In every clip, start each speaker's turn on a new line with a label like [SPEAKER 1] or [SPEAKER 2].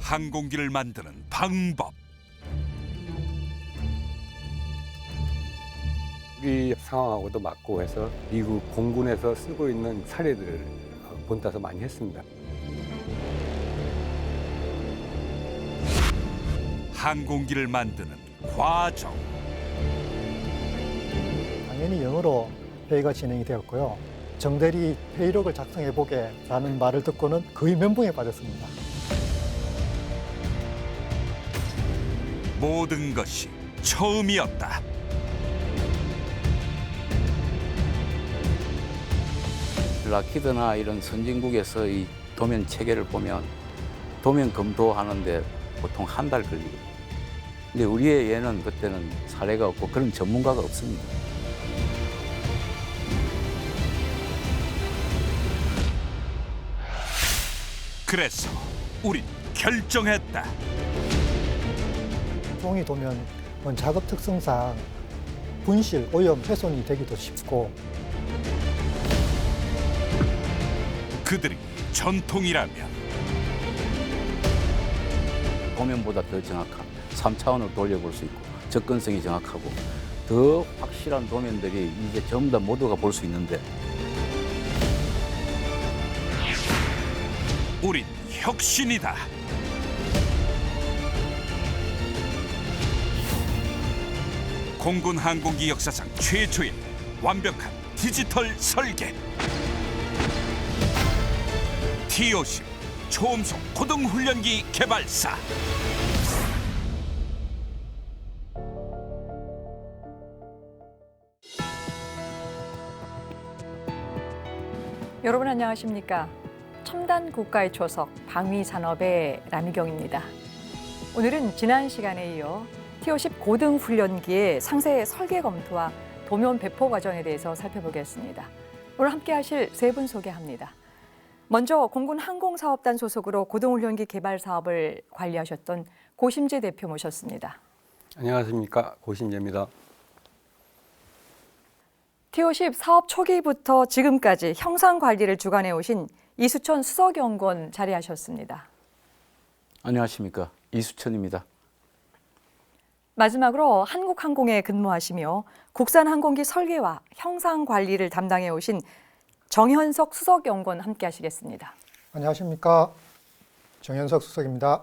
[SPEAKER 1] 항공기를 만드는 방법.
[SPEAKER 2] 우리 상황하고도 맞고 해서 미국 공군에서 쓰고 있는 사례들을 본따서 많이 했습니다.
[SPEAKER 1] 항공기를 만드는 과정.
[SPEAKER 3] 당연히 영어로 회의가 진행이 되었고요. 정대리 회의록을 작성해보게 라는 말을 듣고는 거의 멘붕에 빠졌습니다.
[SPEAKER 1] 모든 것이 처음이었다.
[SPEAKER 4] 락히드나 이런 선진국에서 이 도면 체계를 보면 도면 검토하는데 보통 한 달 걸리거든요. 근데 우리의 얘는 그때는 사례가 없고 그런 전문가가 없습니다.
[SPEAKER 1] 그래서 우린 결정했다.
[SPEAKER 3] 종이 도면은 작업 특성상 분실, 오염, 훼손이 되기도 쉽고
[SPEAKER 1] 그들이 전통이라면
[SPEAKER 4] 도면보다 더 정확한 3차원으로 돌려볼 수 있고 접근성이 정확하고 더 확실한 도면들이 이제 전부 다 모두가 볼 수 있는데
[SPEAKER 1] 우린 혁신이다. 공군 항공기 역사상 최초의 완벽한 디지털 설계. T-50 초음속 고등훈련기 개발사.
[SPEAKER 5] 여러분 안녕하십니까? 첨단 국가의 초석 방위산업의 남희경입니다. 오늘은 지난 시간에 이어 T-50 고등훈련기의 상세 설계 검토와 도면 배포 과정에 대해서 살펴보겠습니다. 오늘 함께 하실 세 분 소개합니다. 먼저 공군 항공사업단 소속으로 고등훈련기 개발 사업을 관리하셨던 고심재 대표 모셨습니다.
[SPEAKER 2] 안녕하십니까, 고심재입니다.
[SPEAKER 5] T-50 사업 초기부터 지금까지 형상 관리를 주관해 오신 이수천 수석연구원 자리하셨습니다.
[SPEAKER 4] 안녕하십니까, 이수천입니다.
[SPEAKER 5] 마지막으로 한국항공에 근무하시며 국산 항공기 설계와 형상 관리를 담당해 오신 정현석 수석연구원 함께 하시겠습니다.
[SPEAKER 3] 안녕하십니까. 정현석 수석입니다.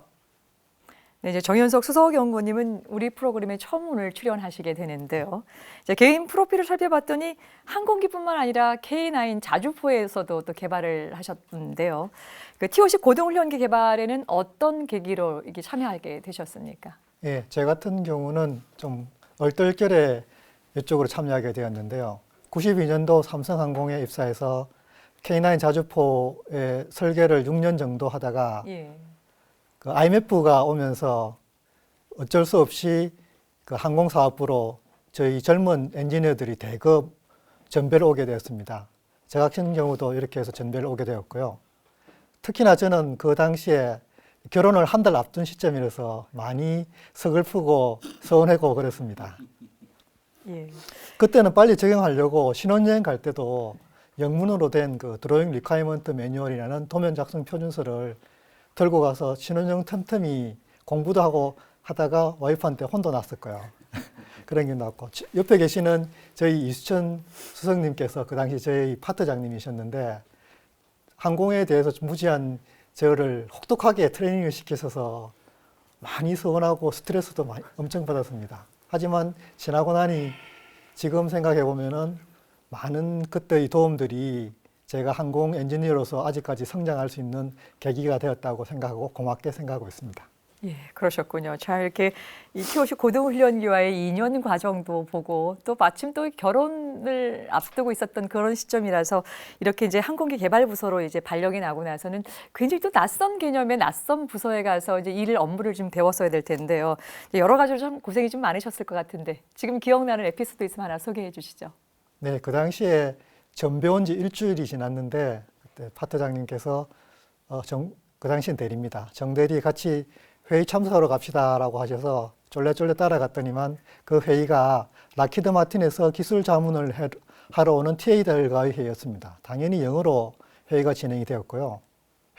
[SPEAKER 5] 네, 이제 정현석 수석연구원님은 우리 프로그램에 처음 오늘 출연하시게 되는데요. 이제 개인 프로필을 살펴봤더니 항공기뿐만 아니라 K9 자주포에서도 또 개발을 하셨는데요. 그 T-50 고등훈련기 개발에는 어떤 계기로 이게 참여하게 되셨습니까?
[SPEAKER 3] 예, 제 같은 경우는 좀 얼떨결에 이쪽으로 참여하게 되었는데요. 92년도 삼성항공에 입사해서 K9 자주포의 설계를 6년 정도 하다가
[SPEAKER 5] 예.
[SPEAKER 3] 그 IMF가 오면서 어쩔 수 없이 그 항공사업부로 저희 젊은 엔지니어들이 대거 전배를 오게 되었습니다. 저 같은 경우도 이렇게 해서 전배를 오게 되었고요. 특히나 저는 그 당시에 결혼을 한 달 앞둔 시점이라서 많이 서글프고 서운하고 그랬습니다.
[SPEAKER 5] 예.
[SPEAKER 3] 그때는 빨리 적용하려고 신혼여행 갈 때도 영문으로 된 그 드로잉 리콰이먼트 매뉴얼이라는 도면 작성 표준서를 들고 가서 신혼여행 틈틈이 공부도 하고 하다가 와이프한테 혼도 났을 거예요. 그런 게 났고, 옆에 계시는 저희 이수천 수석님께서 그 당시 저희 파트장님이셨는데 항공에 대해서 무지한 저를 혹독하게 트레이닝을 시키셔서 많이 서운하고 스트레스도 엄청 받았습니다. 하지만 지나고 나니 지금 생각해 보면은 많은 그때의 도움들이 제가 항공 엔지니어로서 아직까지 성장할 수 있는 계기가 되었다고 생각하고 고맙게 생각하고 있습니다.
[SPEAKER 5] 예, 그러셨군요. 자, 이렇게 이 T-50 고등훈련기와의 2년 과정도 보고 또 마침 또 결혼을 앞두고 있었던 그런 시점이라서 이렇게 이제 항공기 개발 부서로 이제 발령이 나고 나서는 굉장히 또 낯선 개념의 낯선 부서에 가서 이제 업무를 좀 배웠어야 될 텐데요. 여러 가지로 좀 고생이 좀 많으셨을 것 같은데 지금 기억나는 에피소드 있으면 하나 소개해 주시죠.
[SPEAKER 3] 네, 그 당시에 전배온 지 일주일이 지났는데 그때 파트장님께서 그 당시엔 대리입니다. 정대리 같이 회의 참석하러 갑시다라고 하셔서 쫄래쫄래 따라갔더니만 그 회의가 락히드 마틴에서 기술 자문을 하러 오는 TA들과의 회의였습니다. 당연히 영어로 회의가 진행이 되었고요.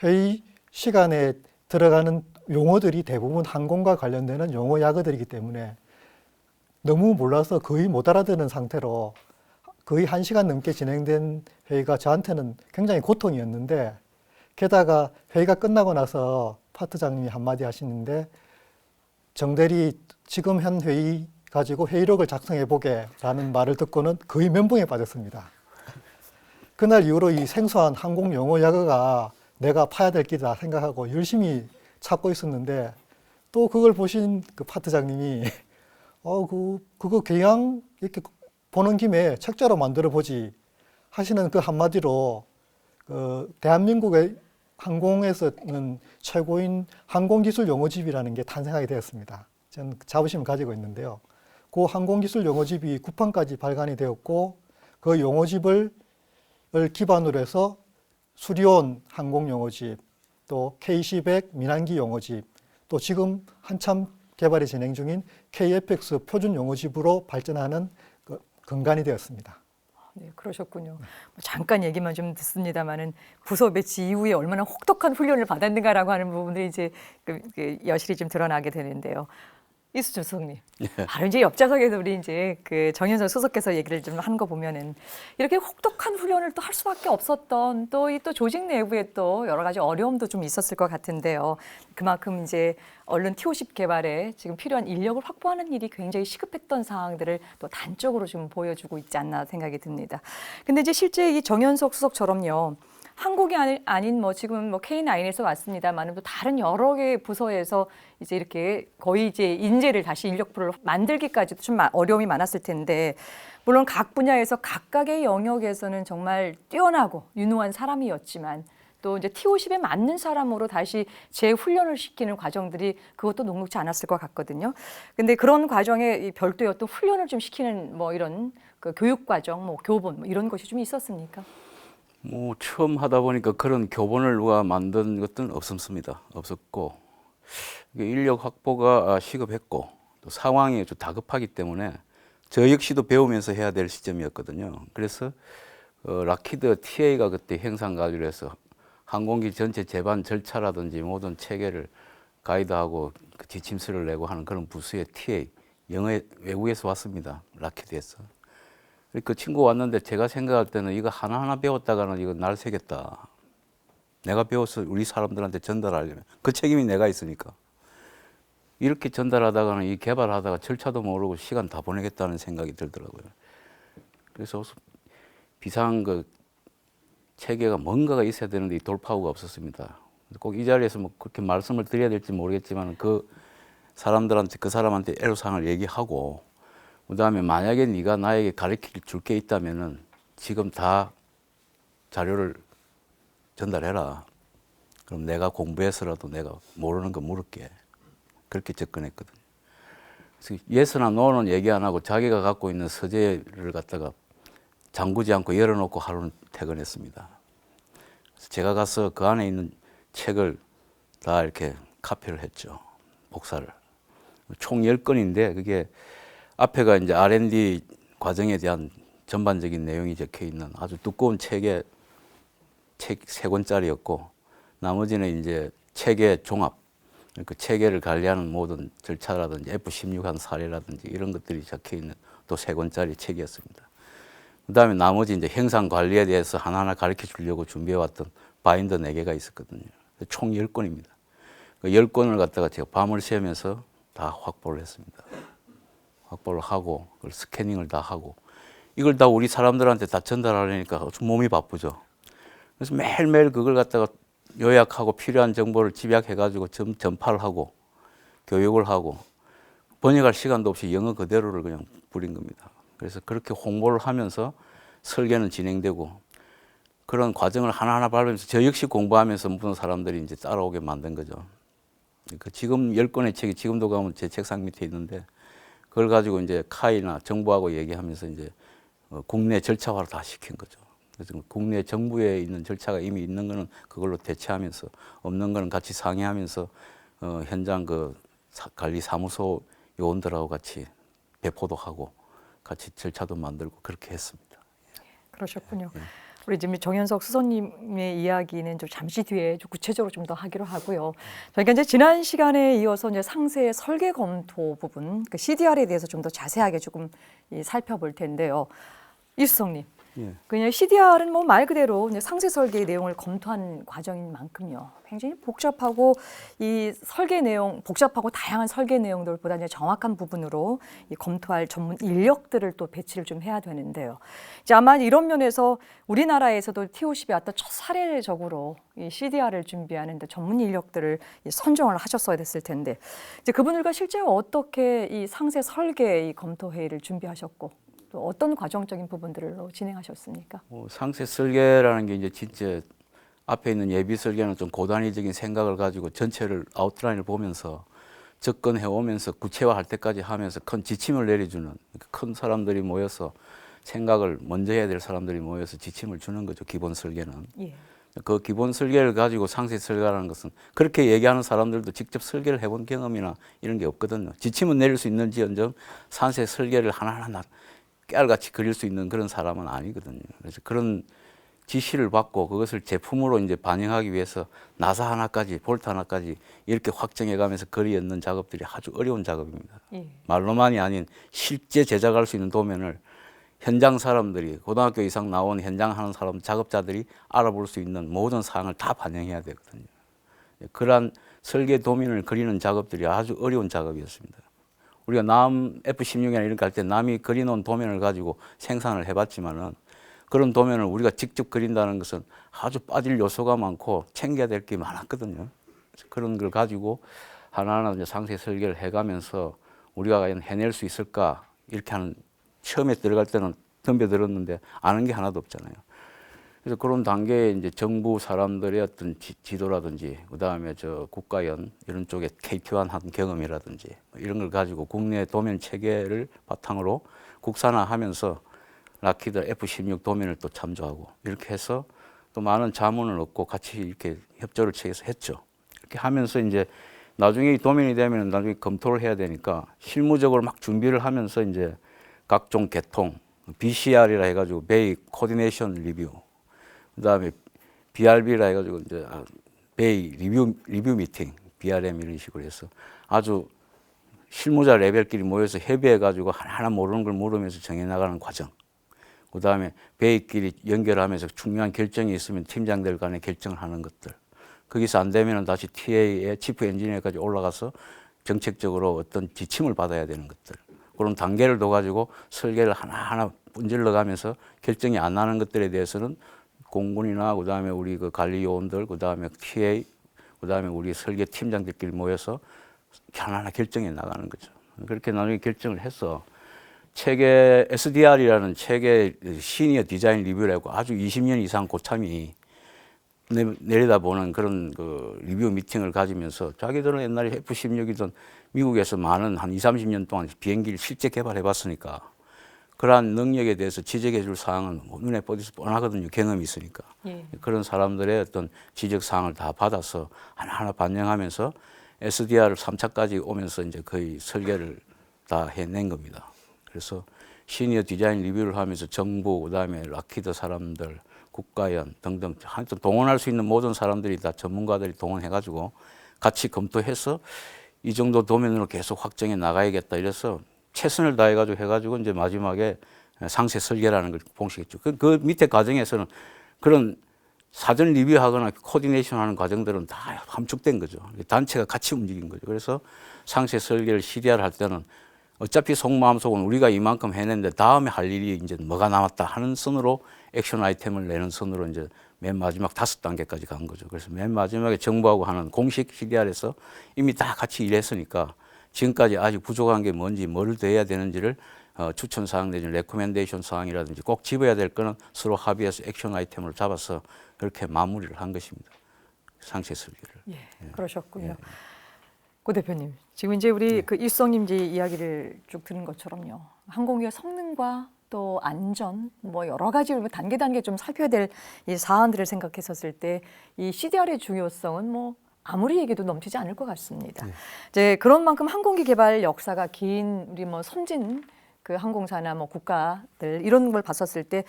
[SPEAKER 3] 회의 시간에 들어가는 용어들이 대부분 항공과 관련되는 용어 약어들이기 때문에 너무 몰라서 거의 못 알아듣는 상태로 거의 1시간 넘게 진행된 회의가 저한테는 굉장히 고통이었는데, 게다가 회의가 끝나고 나서 파트장님이 한마디 하시는데, 정대리 지금 현 회의 가지고 회의록을 작성해 보게라는 말을 듣고는 거의 멘붕에 빠졌습니다. 그날 이후로 이 생소한 항공 용어 약어가 내가 파야 될 길이다 생각하고 열심히 찾고 있었는데, 또 그걸 보신 그 파트장님이 그거 그냥 이렇게 보는 김에 책자로 만들어 보지 하시는 그 한마디로 대한민국의 항공에서는 최고인 항공기술 용어집이라는 게 탄생하게 되었습니다. 저는 자부심을 가지고 있는데요. 그 항공기술 용어집이 9판까지 발간이 되었고, 그 용어집을 기반으로 해서 수리온 항공용어집, 또 K-10X 민항기 용어집, 또 지금 한참 개발이 진행 중인 KFX 표준 용어집으로 발전하는 근간이 되었습니다.
[SPEAKER 5] 네, 그러셨군요. 잠깐 얘기만 좀 듣습니다만은 부서 배치 이후에 얼마나 혹독한 훈련을 받았는가라고 하는 부분들이 이제 여실히 좀 드러나게 되는데요. 이수준 수석님, 바로 이제 옆좌석에서 우리 이제 그 정현석 수석께서 얘기를 좀 한 거 보면은 이렇게 혹독한 훈련을 또 할 수밖에 없었던 또 이 또 조직 내부에 또 여러 가지 어려움도 좀 있었을 것 같은데요. 그만큼 이제 얼른 T50 개발에 지금 필요한 인력을 확보하는 일이 굉장히 시급했던 상황들을 또 단적으로 좀 보여주고 있지 않나 생각이 듭니다. 근데 이제 실제 이 정현석 수석처럼요. 한국이 아닌 뭐 지금 뭐 K9에서 왔습니다만 또 다른 여러 개의 부서에서 이제 이렇게 거의 이제 인재를 다시 인력풀을 만들기까지도 좀 어려움이 많았을 텐데, 물론 각 분야에서 각각의 영역에서는 정말 뛰어나고 유능한 사람이었지만 또 이제 T50에 맞는 사람으로 다시 재훈련을 시키는 과정들이 그것도 녹록지 않았을 것 같거든요. 근데 그런 과정에 별도의 어떤 훈련을 좀 시키는 뭐 이런 그 교육 과정, 뭐 교본 뭐 이런 것이 좀 있었습니까?
[SPEAKER 4] 뭐 처음 하다 보니까 그런 교본을 누가 만든 것들은 없었습니다. 없었고 인력 확보가 시급했고 또 상황이 좀 다급하기 때문에 저 역시도 배우면서 해야 될 시점이었거든요. 그래서 락히드 TA가 그때 행상 가기로 해서 항공기 전체 제반 절차라든지 모든 체계를 가이드하고 그 지침서를 내고 하는 그런 부서의 TA, 외국에서 왔습니다. 락히드에서. 그 친구 왔는데 제가 생각할 때는 이거 하나하나 배웠다가는 이거 날 새겠다. 내가 배워서 우리 사람들한테 전달하려면 그 책임이 내가 있으니까. 이렇게 전달하다가는 이 개발하다가 절차도 모르고 시간 다 보내겠다는 생각이 들더라고요. 그래서 비상 그 체계가 뭔가가 있어야 되는데 이 돌파구가 없었습니다. 꼭 이 자리에서 뭐 그렇게 말씀을 드려야 될지 모르겠지만 그 사람한테 애로사항을 얘기하고, 그다음에 만약에 네가 나에게 가르칠 줄 게 있다면은 지금 다 자료를 전달해라. 그럼 내가 공부해서라도 내가 모르는 거 물을게. 그렇게 접근했거든요. 그래서 예스나 노는 얘기 안 하고 자기가 갖고 있는 서재를 갖다가 잠그지 않고 열어놓고 하루는 퇴근했습니다. 그래서 제가 가서 그 안에 있는 책을 다 이렇게 카피를 했죠. 복사를. 총 10권인데 그게 앞에가 이제 R&D 과정에 대한 전반적인 내용이 적혀 있는 아주 두꺼운 책에 책 3권짜리였고, 나머지는 이제 체계 종합, 그 체계를 관리하는 모든 절차라든지 F-16한 사례라든지 이런 것들이 적혀 있는 또 3권짜리 책이었습니다. 그다음에 나머지 이제 행상 관리에 대해서 하나하나 가르쳐 주려고 준비해 왔던 바인더 4개가 있었거든요. 총 10권입니다. 그 10권을 갖다가 제가 밤을 새면서 다 확보를 했습니다. 확보를 하고 그걸 스캐닝을 다 하고 이걸 다 우리 사람들한테 다 전달하려니까 몸이 바쁘죠. 그래서 매일매일 그걸 갖다가 요약하고 필요한 정보를 집약해가지고 전파를 하고 교육을 하고 번역할 시간도 없이 영어 그대로를 그냥 부린 겁니다. 그래서 그렇게 홍보를 하면서 설계는 진행되고 그런 과정을 하나하나 밟으면서 저 역시 공부하면서 모든 사람들이 이제 따라오게 만든 거죠. 그 지금 10권의 책이 지금도 가면 제 책상 밑에 있는데 그걸 가지고 이제 카이나 정부하고 얘기하면서 이제 국내 절차화를 다 시킨 거죠. 그래서 국내 정부에 있는 절차가 이미 있는 거는 그걸로 대체하면서 없는 거는 같이 상의하면서 현장 그 관리 사무소 요원들하고 같이 배포도 하고 같이 절차도 만들고 그렇게 했습니다.
[SPEAKER 5] 그러셨군요. 우리 지금 정현석 수석님의 이야기는 좀 잠시 뒤에 좀 구체적으로 좀 더 하기로 하고요. 저희가 이제 지난 시간에 이어서 이제 상세 설계 검토 부분, 그 CDR에 대해서 좀 더 자세하게 조금 살펴볼 텐데요. 이 수석님,
[SPEAKER 4] 예.
[SPEAKER 5] 그냥 CDR은 뭐 말 그대로 이제 상세 설계의 내용을 검토한 과정인 만큼요. 굉장히 복잡하고 이 설계 내용, 복잡하고 다양한 설계 내용들보다 이제 정확한 부분으로 이 검토할 전문 인력들을 또 배치를 좀 해야 되는데요. 이제 아마 이런 면에서 우리나라에서도 TOC이 어떤 첫 사례적으로 이 CDR을 준비하는데 전문 인력들을 선정을 하셨어야 됐을 텐데 이제 그분들과 실제 어떻게 이 상세 설계 이 검토 회의를 준비하셨고 또 어떤 과정적인 부분들로 진행하셨습니까?
[SPEAKER 4] 상세 설계라는 게 이제 진짜 앞에 있는 예비 설계는 좀 고단위적인 생각을 가지고 전체를 아웃라인을 보면서 접근해 오면서 구체화할 때까지 하면서 큰 지침을 내려주는 큰 사람들이 모여서 생각을 먼저 해야 될 사람들이 모여서 지침을 주는 거죠. 기본 설계는.
[SPEAKER 5] 예.
[SPEAKER 4] 그 기본 설계를 가지고 상세 설계라는 것은 그렇게 얘기하는 사람들도 직접 설계를 해본 경험이나 이런 게 없거든요. 지침은 내릴 수 있는지언정 상세 설계를 하나하나 깨알같이 그릴 수 있는 그런 사람은 아니거든요. 그래서 그런 지시를 받고 그것을 제품으로 이제 반영하기 위해서 나사 하나까지 볼트 하나까지 이렇게 확정해 가면서 거리 엮는 작업들이 아주 어려운 작업입니다.
[SPEAKER 5] 예.
[SPEAKER 4] 말로만이 아닌 실제 제작할 수 있는 도면을 현장 사람들이 고등학교 이상 나온 현장 하는 사람 작업자들이 알아볼 수 있는 모든 사항을 다 반영해야 되거든요. 그러한 설계 도면을 그리는 작업들이 아주 어려운 작업이었습니다. 우리가 남 F-16이나 이런 거 할 때 남이 그려놓은 도면을 가지고 생산을 해봤지만은 그런 도면을 우리가 직접 그린다는 것은 아주 빠질 요소가 많고 챙겨야 될 게 많았거든요. 그래서 그런 걸 가지고 하나하나 이제 상세 설계를 해가면서 우리가 과연 해낼 수 있을까 이렇게 하는 처음에 들어갈 때는 덤벼들었는데 아는 게 하나도 없잖아요. 그래서 그런 단계에 이제 정부 사람들의 어떤 지도라든지 그다음에 저 국가연 이런 쪽에 KT1 한 경험이라든지 이런 걸 가지고 국내 도면 체계를 바탕으로 국산화하면서 락히드 F-16 도면을 또 참조하고 이렇게 해서 또 많은 자문을 얻고 같이 이렇게 협조를 취해서 했죠. 이렇게 하면서 이제 나중에 이 도면이 되면 나중에 검토를 해야 되니까 실무적으로 막 준비를 하면서 이제 각종 개통, BCR이라 해가지고 베이 코디네이션 리뷰, 그다음에 BRB라 해가지고 이제 베이 리뷰 미팅, BRM 이런 식으로 해서 아주 실무자 레벨끼리 모여서 협의해가지고 하나하나 모르는 걸 물으면서 정해나가는 과정. 그 다음에 베이끼리 연결하면서 중요한 결정이 있으면 팀장들 간에 결정을 하는 것들. 거기서 안 되면 다시 TA의 치프 엔지니어까지 올라가서 정책적으로 어떤 지침을 받아야 되는 것들. 그런 단계를 둬가지고 설계를 하나하나 분질러 가면서 결정이 안 나는 것들에 대해서는 공군이나 그 다음에 우리 그 관리 요원들, 그 다음에 TA, 그 다음에 우리 설계 팀장들끼리 모여서 하나하나 결정해 나가는 거죠. 그렇게 나중에 결정을 해서 체계 SDR이라는 체계 시니어 디자인 리뷰라고 아주 20년 이상 고참이 내려다보는 그런 그 리뷰 미팅을 가지면서 자기들은 옛날에 F-16이던 미국에서 많은 한 20-30년 동안 비행기를 실제 개발해 봤으니까 그러한 능력에 대해서 지적해 줄 사항은 눈에 뻔해서 뻔하거든요. 경험이 있으니까.
[SPEAKER 5] 예.
[SPEAKER 4] 그런 사람들의 어떤 지적 사항을 다 받아서 하나하나 반영하면서 SDR을 3차까지 오면서 이제 거의 설계를 다 해낸 겁니다. 그래서 시니어 디자인 리뷰를 하면서 정부, 그다음에 락히드 사람들, 국가연 등등 하여튼 동원할 수 있는 모든 사람들이 다 전문가들이 동원해가지고 같이 검토해서 이 정도 도면으로 계속 확정해 나가야겠다 이래서 최선을 다해가지고 해가지고 이제 마지막에 상세 설계라는 걸 봉식했죠. 그 밑에 과정에서는 그런 사전 리뷰하거나 코디네이션 하는 과정들은 다 함축된 거죠. 단체가 같이 움직인 거죠. 그래서 상세 설계를 CDR 할 때는 어차피 속마음속은 우리가 이만큼 해냈는데 다음에 할 일이 이제 뭐가 남았다 하는 선으로 액션 아이템을 내는 선으로 이제 맨 마지막 5단계까지 간 거죠. 그래서 맨 마지막에 정부하고 하는 공식 CDR에서 이미 다 같이 일했으니까 지금까지 아직 부족한 게 뭔지 뭘 더 해야 되는지를 추천 사항 내지는 레코멘데이션 사항이라든지 꼭 집어야 될 거는 서로 합의해서 액션 아이템을 잡아서 그렇게 마무리를 한 것입니다. 상세 설계를.
[SPEAKER 5] 예, 그러셨군요. 고 대표님, 지금 이제 우리 그 일성님 이야기를 쭉 들은 것처럼요. 항공기의 성능과 또 안전, 뭐 여러 가지 단계 좀 살펴야 될 이 사안들을 생각했었을 때 이 CDR의 중요성은 뭐 아무리 얘기도 넘치지 않을 것 같습니다. 이제 그런 만큼 항공기 개발 역사가 긴 우리 뭐 선진 그 항공사나 뭐 국가들 이런 걸 봤었을 때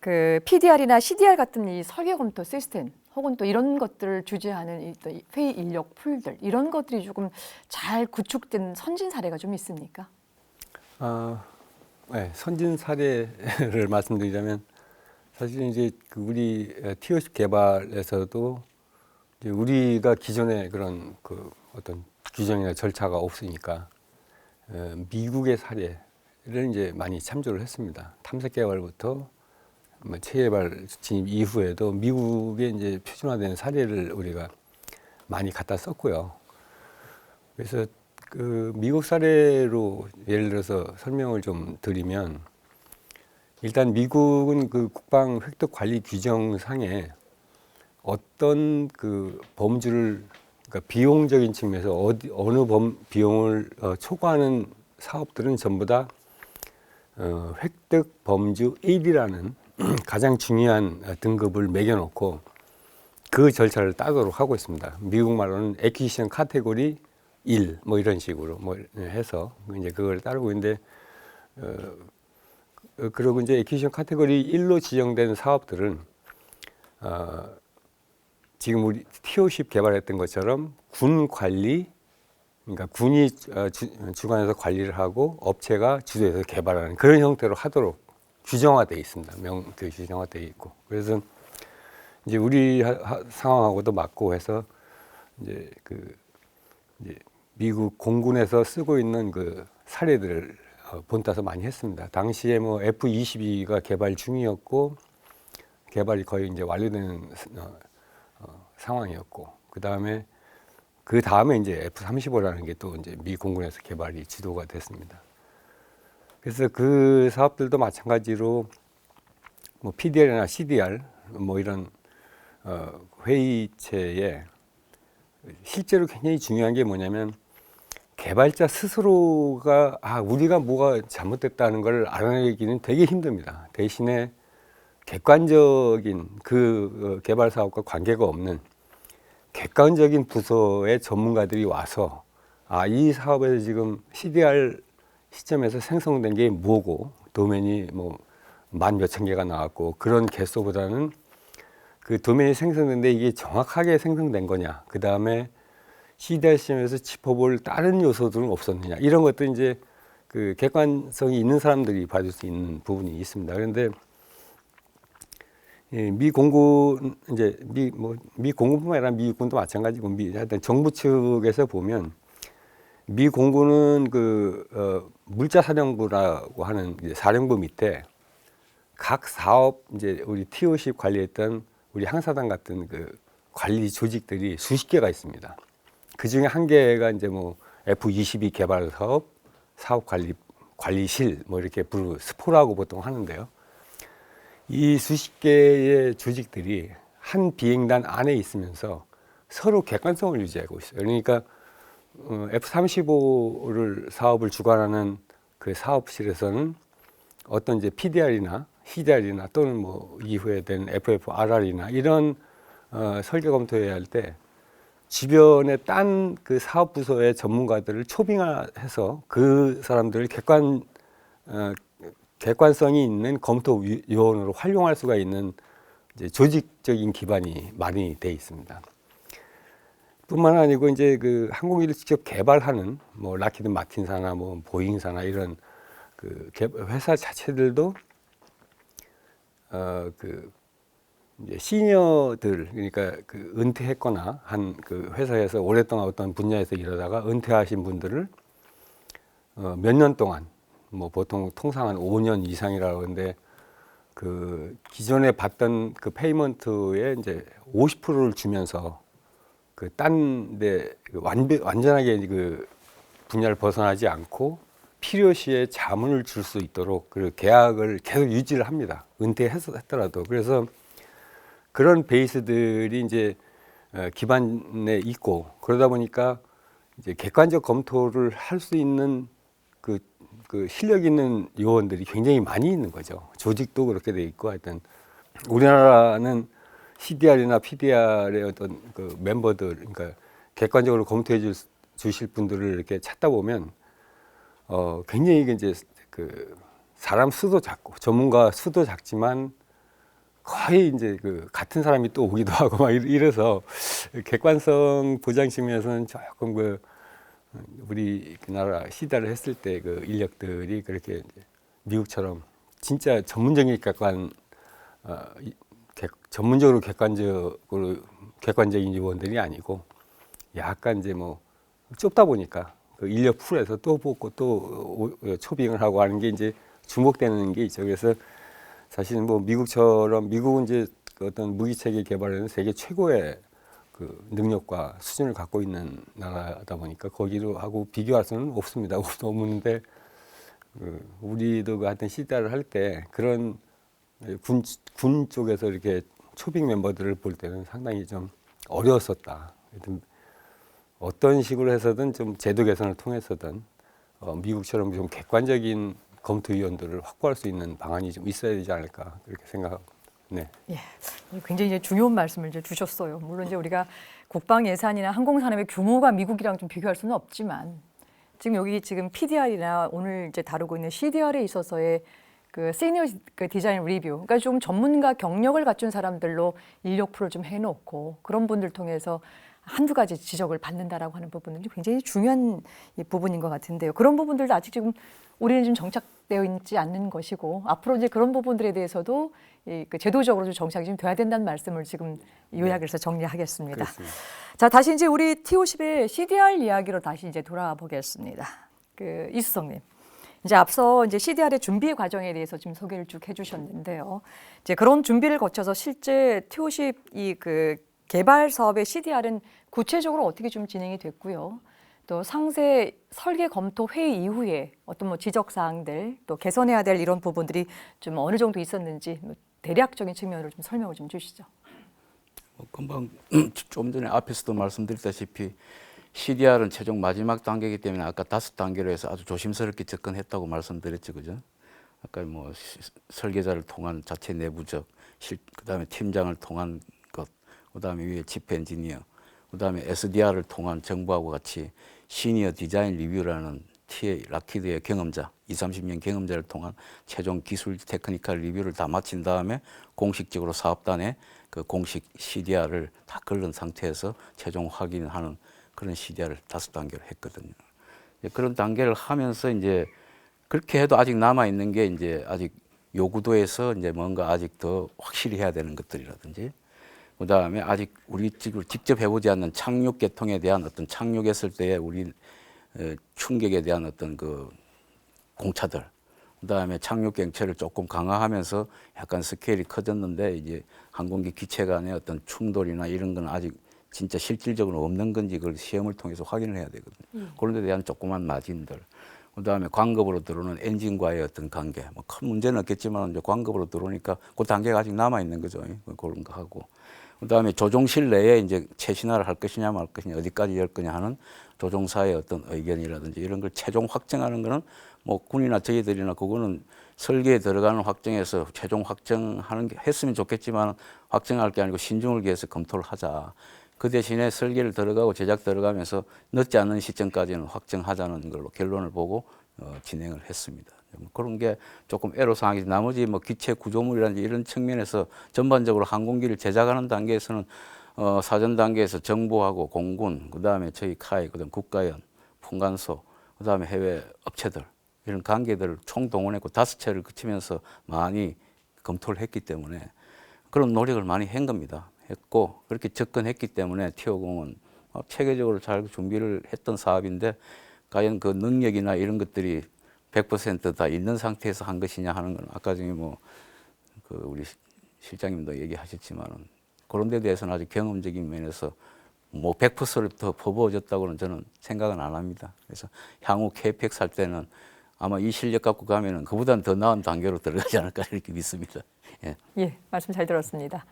[SPEAKER 5] 그 PDR이나 CDR 같은 이 설계 검토 시스템 혹은 또 이런 것들을 주재하는 이 회의 인력 풀들 이런 것들이 조금 잘 구축된 선진 사례가 좀 있습니까?
[SPEAKER 2] 네, 선진 사례를 말씀드리자면 사실 이제 그 우리 T50 개발에서도 이제 우리가 기존에 그런 그 어떤 규정이나 절차가 없으니까 미국의 사례를 이제 많이 참조를 했습니다. 탐색 개발부터 체개발 진입 이후에도 미국의 이제 표준화된 사례를 우리가 많이 갖다 썼고요. 그래서 그 미국 사례로 예를 들어서 설명을 좀 드리면 일단 미국은 그 국방 획득 관리 규정상에 어떤 그 범주를 그러니까 비용적인 측면에서 어느 비용을 초과하는 사업들은 전부 다 획득 범주 1이라는 가장 중요한 등급을 매겨놓고 그 절차를 따르도록 하고 있습니다. 미국 말로는 액퀴지션 카테고리 1 뭐 이런 식으로 뭐 해서 이제 그걸 따르고 있는데 그리고 이제 액퀴지션 카테고리 1로 지정된 사업들은 지금 우리 T50 개발했던 것처럼 군 관리 그러니까 군이 주관해서 관리를 하고 업체가 주도해서 개발하는 그런 형태로 하도록 규정화되어 있습니다. 규정화되어 있고 그래서 이제 우리 상황하고도 맞고 해서 이제 이제 미국 공군에서 쓰고 있는 그 사례들을 본따서 많이 했습니다. 당시에 뭐 F-22가 개발 중이었고 개발이 거의 이제 완료되는 상황이었고 그 다음에 이제 F-35라는 게 또 이제 미 공군에서 개발이 지도가 됐습니다. 그래서 그 사업들도 마찬가지로 뭐 PDR이나 CDR 뭐 이런 회의체에 실제로 굉장히 중요한 게 뭐냐면 개발자 스스로가 우리가 뭐가 잘못됐다는 걸 알아내기는 되게 힘듭니다. 대신에 객관적인 그 개발 사업과 관계가 없는 객관적인 부서의 전문가들이 와서 이 사업에서 지금 CDR 시점에서 생성된 게 뭐고 도면이 뭐 10,000몇 개가 나왔고 그런 개수보다는 그 도면이 생성된데 이게 정확하게 생성된 거냐 그 다음에 CDR 시점에서 짚어볼 다른 요소들은 없었느냐 이런 것들 이제 그 객관성이 있는 사람들이 봐줄 수 있는 부분이 있습니다. 그런데 미 공군 이제 미 공군뿐만 아니라 미 육군도 마찬가지고 하여튼 정부 측에서 보면 미 공군은 물자사령부라고 하는 사령부 밑에 각 사업 이제 우리 T50 관리했던 우리 항사단 같은 그 관리 조직들이 수십 개가 있습니다. 그 중에 한 개가 이제 뭐 F-22 개발 사업, 사업 관리실 뭐 이렇게 스포라고 보통 하는데요. 이 수십 개의 조직들이 한 비행단 안에 있으면서 서로 객관성을 유지하고 있어요. 그러니까 F-35를 사업을 주관하는 그 사업실에서는 어떤 이제 PDR이나 CDR이나 또는 뭐 이후에 된 FFRR이나 이런 설계 검토해야 할 때 주변의 딴 그 사업 부서의 전문가들을 초빙해서 그 사람들을 객관성이 있는 검토 요원으로 활용할 수가 있는 이제 조직적인 기반이 많이 돼 있습니다. 뿐만 아니고 이제 그 항공기를 직접 개발하는 뭐 락히드 마틴사나 뭐 보잉사나 이런 그 회사 자체들도 이제 시니어들 그러니까 그 은퇴했거나 한 그 회사에서 오랫동안 어떤 분야에서 일하다가 은퇴하신 분들을 몇 년 동안 뭐 보통 통상 한 5년 이상이라고 하는데 그 기존에 받던 그 페이먼트의 이제 50%를 주면서 그 딴 데 완전하게 그 분야를 벗어나지 않고 필요시에 자문을 줄 수 있도록 그 계약을 계속 유지를 합니다. 은퇴했더라도. 그래서 그런 베이스들이 이제 기반에 있고 그러다 보니까 이제 객관적 검토를 할 수 있는 그 실력 있는 요원들이 굉장히 많이 있는 거죠. 조직도 그렇게 돼 있고 하여튼 우리나라는 CDR이나 PDR의 어떤 그 멤버들 그러니까 객관적으로 검토해 주실 분들을 이렇게 찾다 보면 굉장히 이제 그 사람 수도 작고 전문가 수도 작지만 거의 이제 그 같은 사람이 또 오기도 하고 막 이래서 객관성 보장 측면에서는 조금 그 우리나라 시달을 했을 때 그 인력들이 그렇게 이제 미국처럼 진짜 전문적인 전문적으로 객관적인 요원들이 아니고 약간 이제 뭐 좁다 보니까 그 인력 풀에서 또 뽑고 또 초빙을 하고 하는 게 이제 주목되는 게 있죠. 그래서 사실은 뭐 미국은 이제 그 어떤 무기 체계 개발에는 세계 최고의 그 능력과 수준을 갖고 있는 나라다 보니까 거기로 하고 비교할 수는 없습니다. 없는데 우리도 그 하여튼 시달을 할 때 그런 군 쪽에서 이렇게 초빙 멤버들을 볼 때는 상당히 좀 어려웠었다. 하여튼 어떤 식으로 해서든 좀 제도 개선을 통해서든 미국처럼 좀 객관적인 검토위원들을 확보할 수 있는 방안이 좀 있어야 되지 않을까 그렇게 생각하고. 네.
[SPEAKER 5] 예, 굉장히 이제 중요한 말씀을 이제 주셨어요. 물론 이제 우리가 국방 예산이나 항공 산업의 규모가 미국이랑 좀 비교할 수는 없지만 지금 여기 PDR이나 오늘 이제 다루고 있는 CDR에 있어서의 그 시니어 그 디자인 리뷰, 그러니까 좀 전문가 경력을 갖춘 사람들로 인력 풀을 좀 해놓고 그런 분들 통해서 한두 가지 지적을 받는다라고 하는 부분은 굉장히 중요한 부분인 것 같은데요. 그런 부분들도 아직 지금 우리는 좀 정착되어 있지 않는 것이고 앞으로 이제 그런 부분들에 대해서도 그 제도적으로 좀 정착이 좀 돼야 된다는 말씀을 지금 요약을 해서 정리하겠습니다.
[SPEAKER 2] 그렇습니다.
[SPEAKER 5] 자, 다시 이제 우리 T50의 CDR 이야기로 다시 이제 돌아보겠습니다. 그 이수성님. 이제 앞서 이제 CDR의 준비 과정에 대해서 좀 소개를 쭉 해주셨는데요. 이제 그런 준비를 거쳐서 실제 T50 이 그 개발 사업의 CDR은 구체적으로 어떻게 좀 진행이 됐고요. 또 상세 설계 검토 회의 이후에 어떤 뭐 지적 사항들 또 개선해야 될 이런 부분들이 좀 어느 정도 있었는지 대략적인 측면으로 좀 설명을 좀 주시죠.
[SPEAKER 4] 금방 좀 전에 앞에서도 말씀드렸다시피 CDR은 최종 마지막 단계이기 때문에 아까 5단계로 해서 아주 조심스럽게 접근했다고 말씀드렸죠, 그죠? 아까 뭐 설계자를 통한 자체 내부적, 그다음에 팀장을 통한 것, 그다음에 위에 칩 엔지니어, 그다음에 SDR을 통한 정부하고 같이 시니어 디자인 리뷰라는 락히드의 경험자, 20-30년 경험자를 통한 최종 기술 테크니컬 리뷰를 다 마친 다음에 공식적으로 사업단에 그 공식 CDR을 다 걸른 상태에서 최종 확인하는 그런 CDR을 5단계로 했거든요. 그런 단계를 하면서 이제 그렇게 해도 아직 남아 있는 게 이제 아직 요구도에서 이제 뭔가 아직 더 확실히 해야 되는 것들이라든지, 그 다음에 아직 우리 직접 해보지 않는 착륙 계통에 대한 어떤 착륙했을 때의 우리 충격에 대한 어떤 그 공차들, 그 다음에 착륙 경체를 조금 강화하면서 약간 스케일이 커졌는데 이제 항공기 기체 간의 어떤 충돌이나 이런 건 아직 진짜 실질적으로 없는 건지 그걸 시험을 통해서 확인을 해야 되거든요. 그런 데 대한 조그만 마진들. 그 다음에 광급으로 들어오는 엔진과의 어떤 관계. 뭐 큰 문제는 없겠지만 이제 광급으로 들어오니까 그 단계가 아직 남아있는 거죠. 그런 거 하고. 그 다음에 조종실 내에 이제 최신화를 할 것이냐 말 것이냐, 어디까지 열 거냐 하는 조종사의 어떤 의견이라든지 이런 걸 최종 확정하는 거는 뭐 군이나 저희들이나 그거는 설계에 들어가는 확정에서 최종 확정하는 게 했으면 좋겠지만 확정할 게 아니고 신중을 기해서 검토를 하자. 그 대신에 설계를 들어가고 제작 들어가면서 늦지 않은 시점까지는 확정하자는 걸로 결론을 보고 진행을 했습니다. 그런 게 조금 애로사항이지 나머지 뭐 기체 구조물이라든지 이런 측면에서 전반적으로 항공기를 제작하는 단계에서는 사전 단계에서 정부하고 공군, 그다음에 저희 카이, 그다음 국가연, 풍간소, 그다음에 해외 업체들 이런 관계들을 총동원했고 5차례를 거치면서 많이 검토를 했기 때문에 그런 노력을 많이 한 겁니다. 했고 그렇게 접근했기 때문에 티오공은 체계적으로 잘 준비를 했던 사업인데 과연 그 능력이나 이런 것들이 100% 다 있는 상태에서 한 것이냐 하는 건 아까 전에 뭐 그 우리 실장님도 얘기하셨지만은 그런 데 대해서는 아직 경험적인 면에서 뭐 100%를 더 퍼부어졌다고는 저는 생각은 안 합니다. 그래서 향후 KPX 할 때는 아마 이 실력 갖고 가면은 그보다는 더 나은 단계로 들어가지 않을까 이렇게 믿습니다.
[SPEAKER 5] 예, 말씀 잘 들었습니다.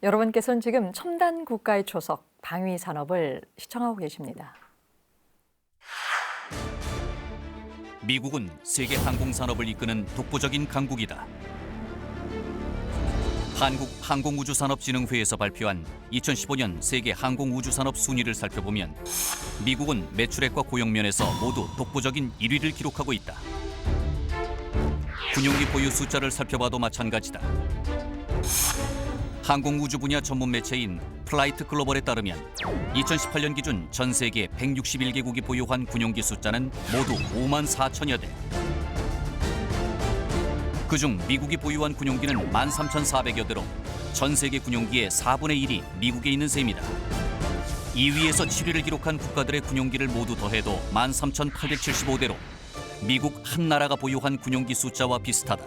[SPEAKER 5] 여러분께서는 지금 첨단 국가의 초석 방위 산업을 시청하고 계십니다.
[SPEAKER 1] 미국은 세계 항공 산업을 이끄는 독보적인 강국이다. 한국항공우주산업진흥회에서 발표한 2015년 세계 항공우주산업 순위를 살펴보면 미국은 매출액과 고용 면에서 모두 독보적인 1위를 기록하고 있다. 군용기 보유 숫자를 살펴봐도 마찬가지다. 항공우주 분야 전문 매체인 플라이트 글로벌에 따르면 2018년 기준 전 세계 161개국이 보유한 군용기 숫자는 모두 5만 4천여 대. 그중 미국이 보유한 군용기는 13,400여 대로 전 세계 군용기의 4분의 1이 미국에 있는 셈이다. 2위에서 7위를 기록한 국가들의 군용기를 모두 더해도 13,875대로 미국 한 나라가 보유한 군용기 숫자와 비슷하다.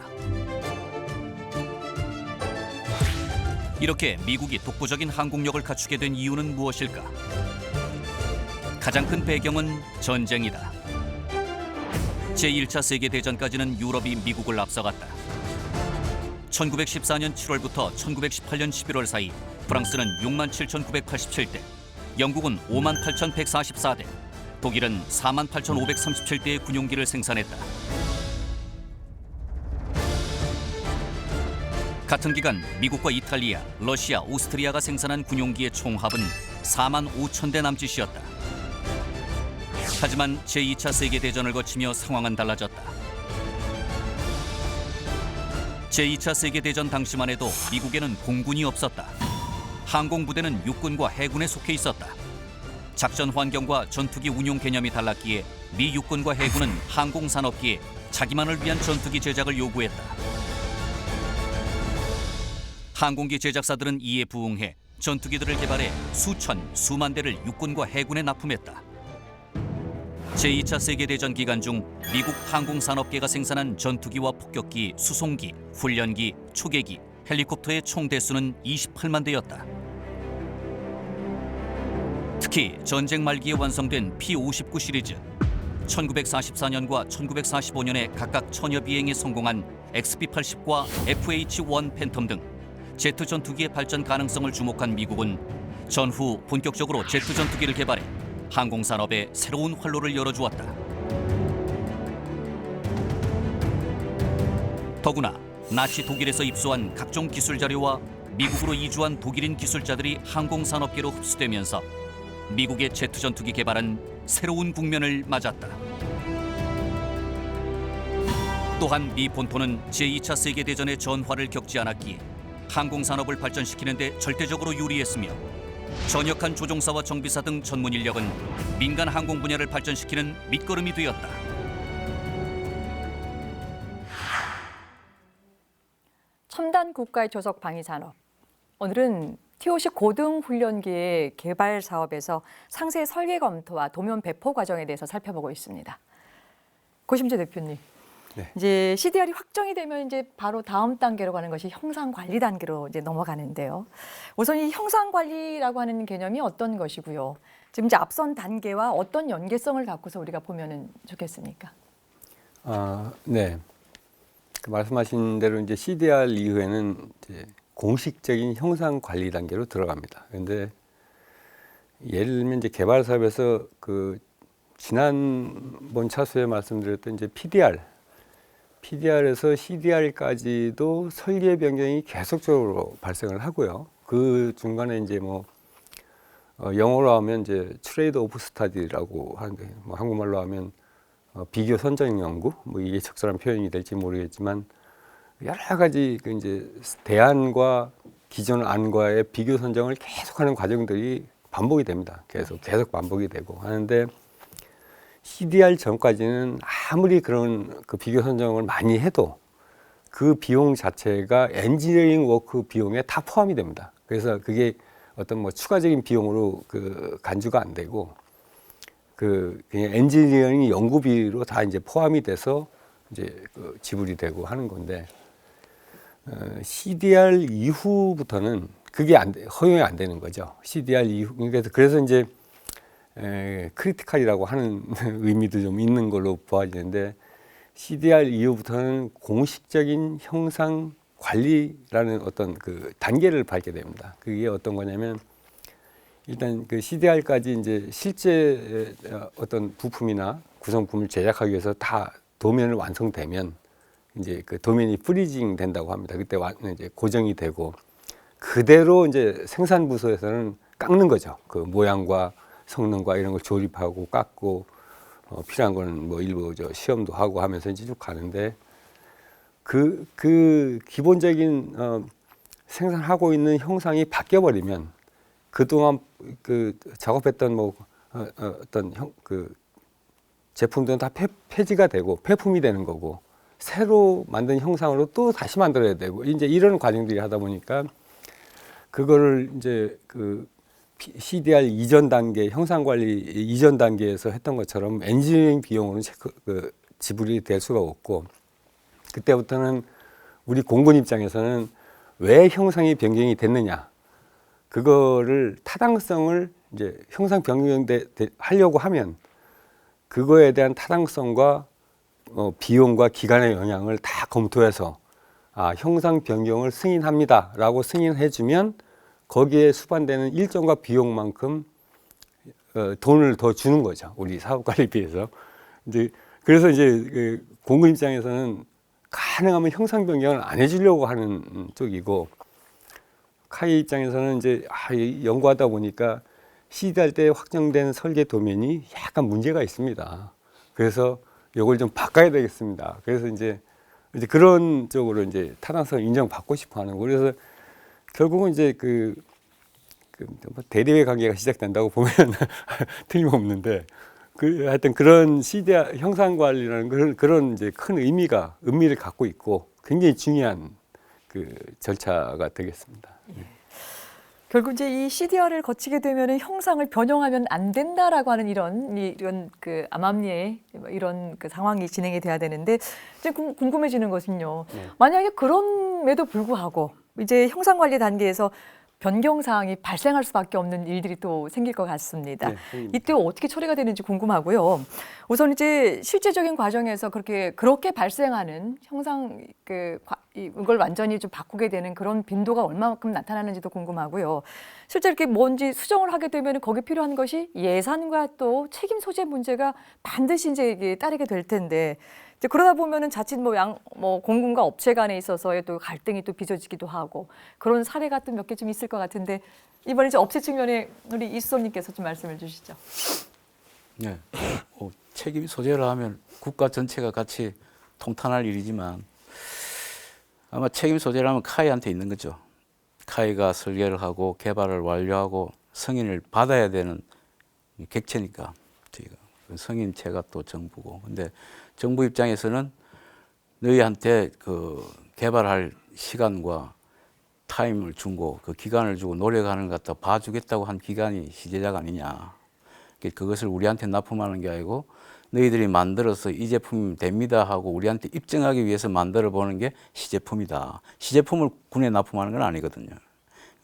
[SPEAKER 1] 이렇게 미국이 독보적인 항공력을 갖추게 된 이유는 무엇일까? 가장 큰 배경은 전쟁이다. 제1차 세계대전까지는 유럽이 미국을 앞서갔다. 1914년 7월부터 1918년 11월 사이 프랑스는 67,987대, 영국은 58,144대, 독일은 48,537대의 군용기를 생산했다. 같은 기간 미국과 이탈리아, 러시아, 오스트리아가 생산한 군용기의 총합은 4만 5천 대 남짓이었다. 하지만 제2차 세계대전을 거치며 상황은 달라졌다. 제2차 세계대전 당시만 해도 미국에는 공군이 없었다. 항공부대는 육군과 해군에 속해 있었다. 작전 환경과 전투기 운용 개념이 달랐기에 미 육군과 해군은 항공산업기에 자기만을 위한 전투기 제작을 요구했다. 항공기 제작사들은 이에 부응해 전투기들을 개발해 수천, 수만 대를 육군과 해군에 납품했다. 제2차 세계대전 기간 중 미국 항공산업계가 생산한 전투기와 폭격기, 수송기, 훈련기, 초계기, 헬리콥터의 총 대수는 28만 대였다. 특히 전쟁 말기에 완성된 P-59 시리즈, 1944년과 1945년에 각각 천여 비행에 성공한 XB-80과 FH-1 팬텀 등 제트 전투기의 발전 가능성을 주목한 미국은 전후 본격적으로 제트 전투기를 개발해 항공산업에 새로운 활로를 열어주었다. 더구나 나치 독일에서 입수한 각종 기술 자료와 미국으로 이주한 독일인 기술자들이 항공산업계로 흡수되면서 미국의 제트 전투기 개발은 새로운 국면을 맞았다. 또한 미 본토는 제2차 세계대전의 전화를 겪지 않았기에 항공산업을 발전시키는 데 절대적으로 유리했으며 전역한 조종사와 정비사 등 전문 인력은 민간 항공 분야를 발전시키는 밑거름이 되었다.
[SPEAKER 5] 첨단 국가의 조속 방위 산업. 오늘은 T-50 고등 훈련기의 개발 사업에서 상세 설계 검토와 도면 배포 과정에 대해서 살펴보고 있습니다. 고심재 대표님.
[SPEAKER 2] 네.
[SPEAKER 5] 이제 CDR이 확정이 되면 이제 바로 다음 단계로 가는 것이 형상 관리 단계로 이제 넘어가는데요. 우선 이 형상 관리라고 하는 개념이 어떤 것이고요. 지금 이제 앞선 단계와 어떤 연계성을 갖고서 우리가 보면은 좋겠습니까?
[SPEAKER 2] 네. 말씀하신 대로 이제 CDR 이후에는 이제 공식적인 형상 관리 단계로 들어갑니다. 그런데 예를 들면 이제 개발 사업에서 그 지난번 차수에 말씀드렸던 이제 PDR에서 CDR까지도 설계 변경이 계속적으로 발생을 하고요. 그 중간에 이제 뭐 영어로 하면 이제 트레이드 오프 스타디라고 하는데 뭐 한국말로 하면 비교 선정 연구, 뭐 이게 적절한 표현이 될지 모르겠지만 여러 가지 그 이제 대안과 기존 안과의 비교 선정을 계속하는 과정들이 반복이 됩니다. 계속 반복이 되고 하는데. CDR 전까지는 아무리 그런 그 비교 선정을 많이 해도 그 비용 자체가 엔지니어링 워크 비용에 다 포함이 됩니다. 그래서 그게 어떤 뭐 추가적인 비용으로 그 간주가 안 되고 그 그냥 엔지니어링 연구비로 다 이제 포함이 돼서 이제 그 지불이 되고 하는 건데 CDR 이후부터는 그게 허용이 안 되는 거죠. CDR 이후 그래서 이제 크리티컬이라고 하는 의미도 좀 있는 걸로 보아지는데 CDR 이후부터는 공식적인 형상 관리라는 어떤 그 단계를 밟게 됩니다. 그게 어떤 거냐면 일단 그 CDR까지 이제 실제 어떤 부품이나 구성품을 제작하기 위해서 다 도면을 완성되면 이제 그 도면이 프리징 된다고 합니다. 그때 이제 고정이 되고 그대로 이제 생산 부서에서는 깎는 거죠. 그 모양과 성능과 이런 걸 조립하고 깎고 필요한 거는 뭐 일부 시험도 하고 하면서 이제 쭉 가는데 그 기본적인 생산하고 있는 형상이 바뀌어 버리면 그동안 그 작업했던 뭐 어떤 그 제품들은 다 폐지가 되고 폐품이 되는 거고 새로 만든 형상으로 또 다시 만들어야 되고 이제 이런 과정들이 하다 보니까 그거를 이제 그 CDR 이전 단계 형상 관리 이전 단계에서 했던 것처럼 엔지니어링 비용으로는 지불이 될 수가 없고 그때부터는 우리 공군 입장에서는 왜 형상이 변경이 됐느냐 그거를 타당성을 이제 형상 변경 하려고 하면 그거에 대한 타당성과 비용과 기간의 영향을 다 검토해서 형상 변경을 승인합니다라고 승인해주면 거기에 수반되는 일정과 비용만큼 돈을 더 주는 거죠. 우리 사업관리비에서. 그래서 이제 그 공군 입장에서는 가능하면 형상 변경을 안 해주려고 하는 쪽이고 카이 입장에서는 이제 연구하다 보니까 CDR 때 확정된 설계 도면이 약간 문제가 있습니다. 그래서 이걸 좀 바꿔야 되겠습니다. 그래서 이제 그런 쪽으로 이제 타당성을 인정받고 싶어 하는 거. 그래서 결국은 이제 대리회 관계가 시작된다고 보면 틀림없는데 하여튼 그런 CDR 형상 관리라는 그런 이제 큰 의미를 갖고 있고 굉장히 중요한 그 절차가 되겠습니다.
[SPEAKER 5] 결국 이제 이 CDR을 거치게 되면은 형상을 변형하면 안 된다라고 하는 이런 그 암암리에 이런 그 상황이 진행이 돼야 되는데 이제 궁금해지는 것은요. 만약에 그럼에도 불구하고 이제 형상 관리 단계에서 변경 사항이 발생할 수밖에 없는 일들이 또 생길 것 같습니다. 이때 어떻게 처리가 되는지 궁금하고요. 우선 이제 실제적인 과정에서 그렇게 발생하는 형상 이걸 완전히 좀 바꾸게 되는 그런 빈도가 얼마만큼 나타나는지도 궁금하고요. 실제 이렇게 뭔지 수정을 하게 되면 거기 필요한 것이 예산과 또 책임 소재 문제가 반드시 이제 이게 따르게 될 텐데. 이제 그러다 보면은 자칫 공군과 업체 간에 있어서의 또 갈등이 또 빚어지기도 하고 그런 사례가 또 몇 개 좀 있을 것 같은데 이번에 이제 업체 측면에 우리 이수섭님께서 좀 말씀을 주시죠.
[SPEAKER 4] 네, 책임 소재를 하면 국가 전체가 같이 통탄할 일이지만 아마 책임 소재라면 카이한테 있는 거죠. 카이가 설계를 하고 개발을 완료하고 승인을 받아야 되는 객체니까 저희가 승인체가 또 정부고. 근데 정부 입장에서는 너희한테 그 개발할 시간과 타임을 주고 그 기간을 주고 노력하는 것 갖다 봐주겠다고 한 기관이 시제작 아니냐. 그것을 우리한테 납품하는 게 아니고 너희들이 만들어서 이 제품이면 됩니다 하고 우리한테 입증하기 위해서 만들어 보는 게 시제품이다. 시제품을 군에 납품하는 건 아니거든요.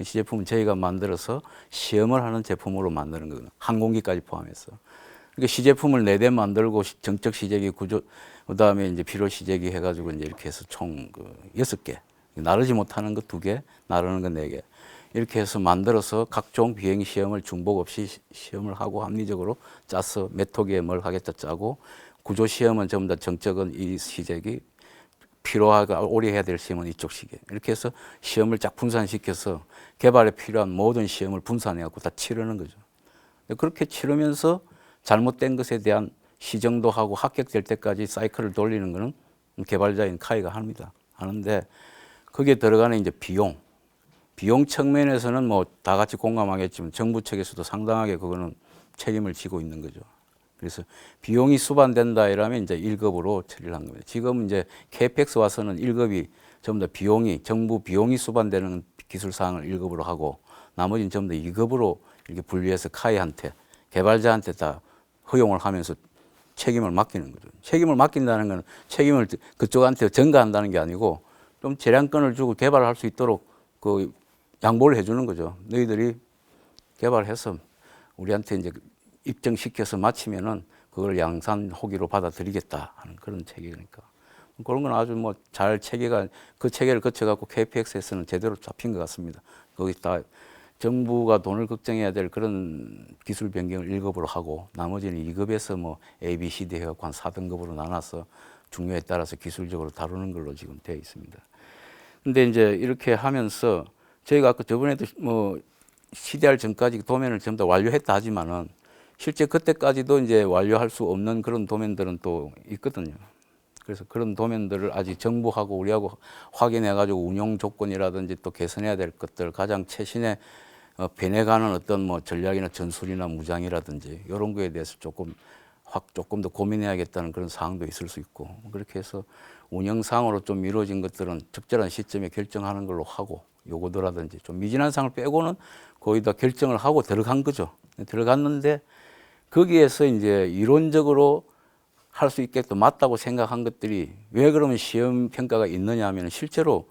[SPEAKER 4] 시제품은 저희가 만들어서 시험을 하는 제품으로 만드는 거거든요. 항공기까지 포함해서. 그러니까 시제품을 4대 만들고 정적 시제기 구조, 그다음에 이제 필요 시제기 해가지고 이제 이렇게 해서 총 6개. 나르지 못하는 거 2개, 나르는 거 4개. 이렇게 해서 만들어서 각종 비행 시험을 중복 없이 시험을 하고 합리적으로 짜서 몇 호기에 뭘 하겠다 짜고 구조 시험은 전부 다 정적은 이 시제기, 필요하고 오래 해야 될 시험은 이쪽 시계. 이렇게 해서 시험을 쫙 분산시켜서 개발에 필요한 모든 시험을 분산해갖고 다 치르는 거죠. 그렇게 치르면서 잘못된 것에 대한 시정도 하고 합격될 때까지 사이클을 돌리는 거는 개발자인 카이가 합니다. 하는데 거기에 들어가는 이제 비용 측면에서는 뭐 다 같이 공감하겠지만 정부 측에서도 상당하게 그거는 책임을 지고 있는 거죠. 그래서 비용이 수반된다 이러면 이제 1급으로 처리를 한 겁니다. 지금 이제 KPX 와서는 1급이 전부 다 정부 비용이 수반되는 기술 사항을 1급으로 하고 나머지는 전부 다 2급으로 이렇게 분리해서 카이한테 개발자한테 다 허용을 하면서 책임을 맡기는 거죠. 책임을 맡긴다는 건 책임을 그쪽한테 전가한다는 게 아니고 좀 재량권을 주고 개발할 수 있도록 그 양보를 해주는 거죠. 너희들이 개발해서 우리한테 이제 입증시켜서 마치면은 그걸 양산 호기로 받아들이겠다 하는 그런 체계니까 그런 건 아주 뭐 잘 그 체계를 거쳐갖고 KPX에서는 제대로 잡힌 것 같습니다. 거기 다 정부가 돈을 걱정해야 될 그런 기술 변경을 1급으로 하고 나머지는 2급에서 뭐 A, B, C, D 해갖고 한 4등급으로 나눠서 중요에 따라서 기술적으로 다루는 걸로 지금 되어 있습니다. 근데 이제 이렇게 하면서 저희가 아까 저번에도 뭐 CDR 전까지 도면을 전부 다 완료했다 하지만은 실제 그때까지도 이제 완료할 수 없는 그런 도면들은 또 있거든요. 그래서 그런 도면들을 아직 정부하고 우리하고 확인해가지고 운영 조건이라든지 또 개선해야 될 것들, 가장 최신의 변해가는 어떤 뭐 전략이나 전술이나 무장이라든지 이런 거에 대해서 조금 더 고민해야겠다는 그런 사항도 있을 수 있고, 그렇게 해서 운영상으로 좀 미뤄진 것들은 적절한 시점에 결정하는 걸로 하고, 요거도라든지 좀 미진한 사항을 빼고는 거의 다 결정을 하고 들어간 거죠. 들어갔는데 거기에서 이제 이론적으로 할 수 있게끔 맞다고 생각한 것들이 왜 그러면 시험 평가가 있느냐 하면, 실제로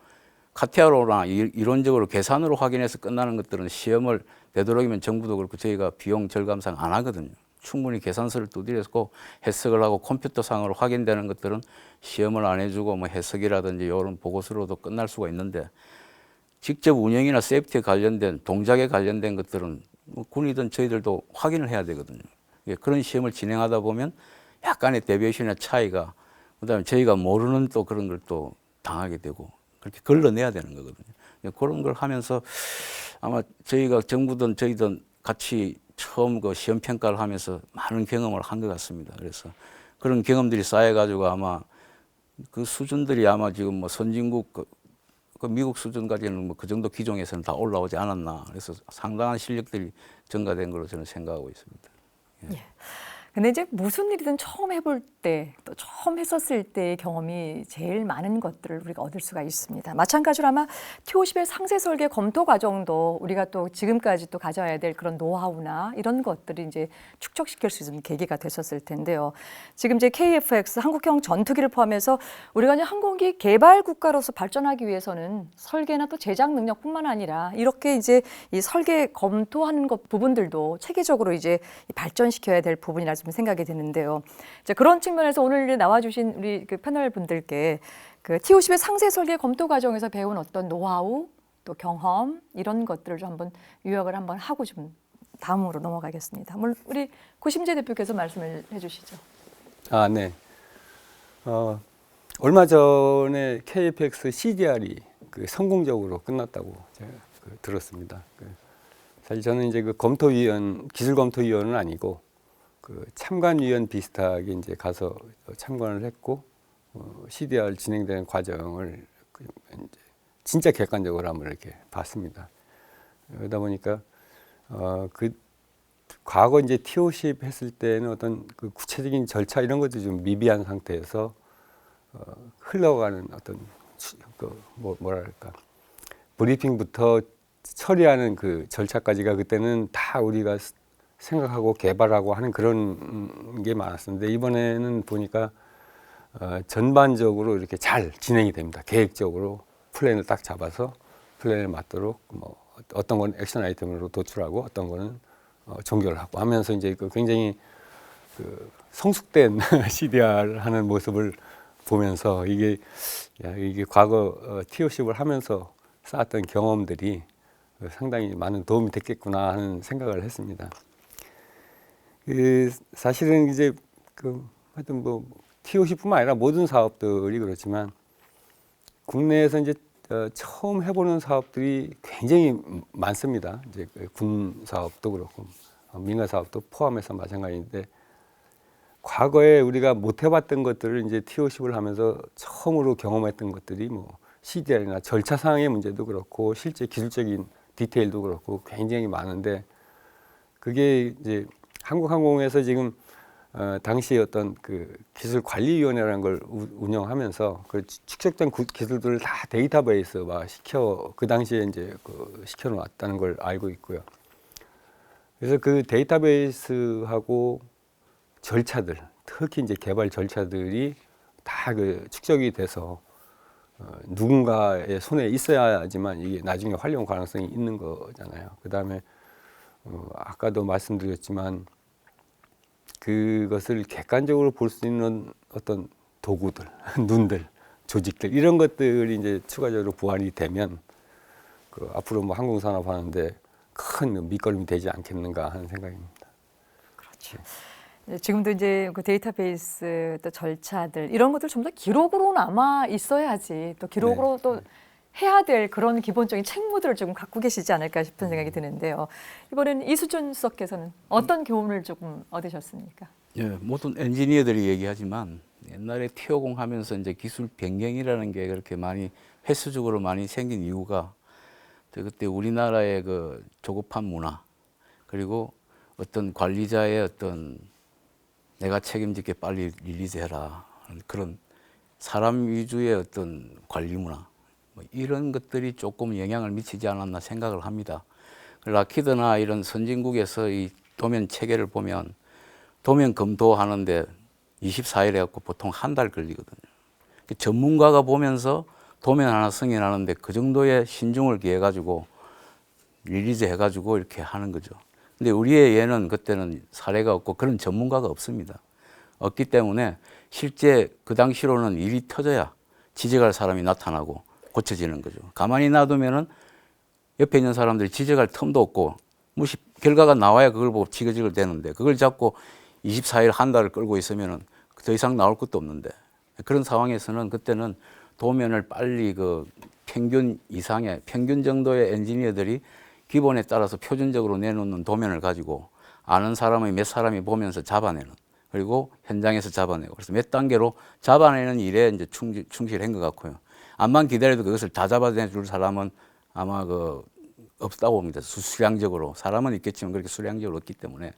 [SPEAKER 4] 카티아로나 이론적으로 계산으로 확인해서 끝나는 것들은 시험을 되도록이면 정부도 그렇고 저희가 비용 절감상 안 하거든요. 충분히 계산서를 두드려서 해석을 하고 컴퓨터상으로 확인되는 것들은 시험을 안 해주고 뭐 해석이라든지 이런 보고서로도 끝날 수가 있는데, 직접 운영이나 세이프티에 관련된 동작에 관련된 것들은 뭐 군이든 저희들도 확인을 해야 되거든요. 그런 시험을 진행하다 보면 약간의 데비에이션이나 차이가, 그다음에 저희가 모르는 또 그런 걸 또 당하게 되고 그렇게 걸러내야 되는 거거든요. 그런 걸 하면서 아마 저희가 정부든 저희든 같이 처음 그 시험 평가를 하면서 많은 경험을 한 것 같습니다. 그래서 그런 경험들이 쌓여가지고 아마 그 수준들이 아마 지금 뭐 선진국 그 미국 수준까지는 뭐 그 정도 기종에서는 다 올라오지 않았나. 그래서 상당한 실력들이 증가된 걸로 저는 생각하고 있습니다.
[SPEAKER 5] 예. 근데 이제 무슨 일이든 처음 해볼 때, 또 처음 했었을 때의 경험이 제일 많은 것들을 우리가 얻을 수가 있습니다. 마찬가지로 아마 T50의 상세 설계 검토 과정도 우리가 또 지금까지 또 가져야 될 그런 노하우나 이런 것들이 이제 축적시킬 수 있는 계기가 됐었을 텐데요. 지금 이제 KF-X 한국형 전투기를 포함해서 우리가 이제 항공기 개발 국가로서 발전하기 위해서는 설계나 또 제작 능력뿐만 아니라 이렇게 이제 이 설계 검토하는 것 부분들도 체계적으로 이제 발전시켜야 될 부분이라 좀 생각이 드는데요. 자, 그런 측면에서 오늘 나와주신 우리 그 패널 분들께 그 T50의 상세 설계 검토 과정에서 배운 어떤 노하우, 또 경험 이런 것들을 좀 한번 요약을 한번 하고 좀 다음으로 넘어가겠습니다. 우리 고심재 대표께서 말씀을 해주시죠.
[SPEAKER 2] 아, 네. 얼마 전에 KF-X CDR이 그 성공적으로 끝났다고 제가 들었습니다. 사실 저는 이제 그 검토위원, 기술검토위원은 아니고 그 참관위원 비슷하게 이제 가서 참관을 했고, CDR 진행되는 과정을 이제 진짜 객관적으로 한번 이렇게 봤습니다. 그러다 보니까 그 과거 이제 T50 했을 때는 어떤 그 구체적인 절차 이런 것도 좀 미비한 상태에서 흘러가는 어떤 뭐랄까 브리핑부터 처리하는 그 절차까지가 그때는 다 우리가 생각하고 개발하고 하는 그런 게 많았었는데, 이번에는 보니까 전반적으로 이렇게 잘 진행이 됩니다. 계획적으로 플랜을 딱 잡아서 플랜에 맞도록 뭐 어떤 건 액션 아이템으로 도출하고 어떤 거는 종결을 하고 하면서 이제 그 굉장히 그 성숙된 CDR 하는 모습을 보면서 이게 과거 T50을 하면서 쌓았던 경험들이 상당히 많은 도움이 됐겠구나 하는 생각을 했습니다. 사실은 이제 하여튼 뭐 T50뿐만 아니라 모든 사업들이 그렇지만 국내에서 이제 처음 해보는 사업들이 굉장히 많습니다. 이제 군 사업도 그렇고 민간 사업도 포함해서 마찬가지인데, 과거에 우리가 못 해봤던 것들을 이제 T50을 하면서 처음으로 경험했던 것들이 뭐 CDR이나 절차상의 문제도 그렇고 실제 기술적인 디테일도 그렇고 굉장히 많은데, 그게 이제 한국항공에서 지금 당시 어떤 그 기술관리위원회라는 걸 운영하면서 그 축적된 기술들을 다 데이터베이스화 그 당시에 이제 시켜 놓았다는 걸 알고 있고요. 그래서 그 데이터베이스하고 절차들, 특히 이제 개발 절차들이 다 그 축적이 돼서 누군가의 손에 있어야지만 이게 나중에 활용 가능성이 있는 거잖아요. 그 다음에 아까도 말씀드렸지만 그것을 객관적으로 볼 수 있는 어떤 도구들, 눈들, 조직들 이런 것들이 이제 추가적으로 보완이 되면 앞으로 뭐 항공산업 하는데 큰 밑거름이 되지 않겠는가 하는 생각입니다.
[SPEAKER 5] 그렇죠. 지금도 이제 그 데이터베이스 또 절차들 이런 것들 좀 더 기록으로 남아 있어야지 또 기록으로 또 해야 될 그런 기본적인 책무들을 조금 갖고 계시지 않을까 싶은 생각이 드는데요. 이번에는 이수준 수석께서는 어떤 교훈을 조금 얻으셨습니까?
[SPEAKER 4] 예, 모든 엔지니어들이 얘기하지만 옛날에 티어공 하면서 이제 기술 변경이라는 게 그렇게 많이 횟수적으로 많이 생긴 이유가 그때 우리나라의 그 조급한 문화 그리고 어떤 관리자의 어떤 내가 책임지게 빨리 릴리즈해라 그런 사람 위주의 어떤 관리 문화 뭐 이런 것들이 조금 영향을 미치지 않았나 생각을 합니다. 락히드나 이런 선진국에서 이 도면 체계를 보면 도면 검토하는데 24일 해갖고 보통 한 달 걸리거든요. 전문가가 보면서 도면 하나 승인하는데 그 정도의 신중을 기해가지고 릴리즈 해가지고 이렇게 하는 거죠. 근데 우리의 예는 그때는 사례가 없고 그런 전문가가 없습니다. 없기 때문에 실제 그 당시로는 일이 터져야 지적할 사람이 나타나고 고쳐지는 거죠. 가만히 놔두면은 옆에 있는 사람들이 지적할 틈도 없고 무시 결과가 나와야 그걸 보고 지그지글 되는데 그걸 잡고 24일 한 달을 끌고 있으면은 더 이상 나올 것도 없는데 그런 상황에서는 그때는 도면을 빨리 그 평균 이상의 평균 정도의 엔지니어들이 기본에 따라서 표준적으로 내놓는 도면을 가지고 아는 사람의 몇 사람이 보면서 잡아내는 그리고 현장에서 잡아내고 그래서 몇 단계로 잡아내는 일에 이제 충실한 것 같고요. 암만 기다려도 그것을 다 잡아내줄 사람은 아마 그 없다고 봅니다. 수량적으로 사람은 있겠지만 그렇게 수량적으로 없기 때문에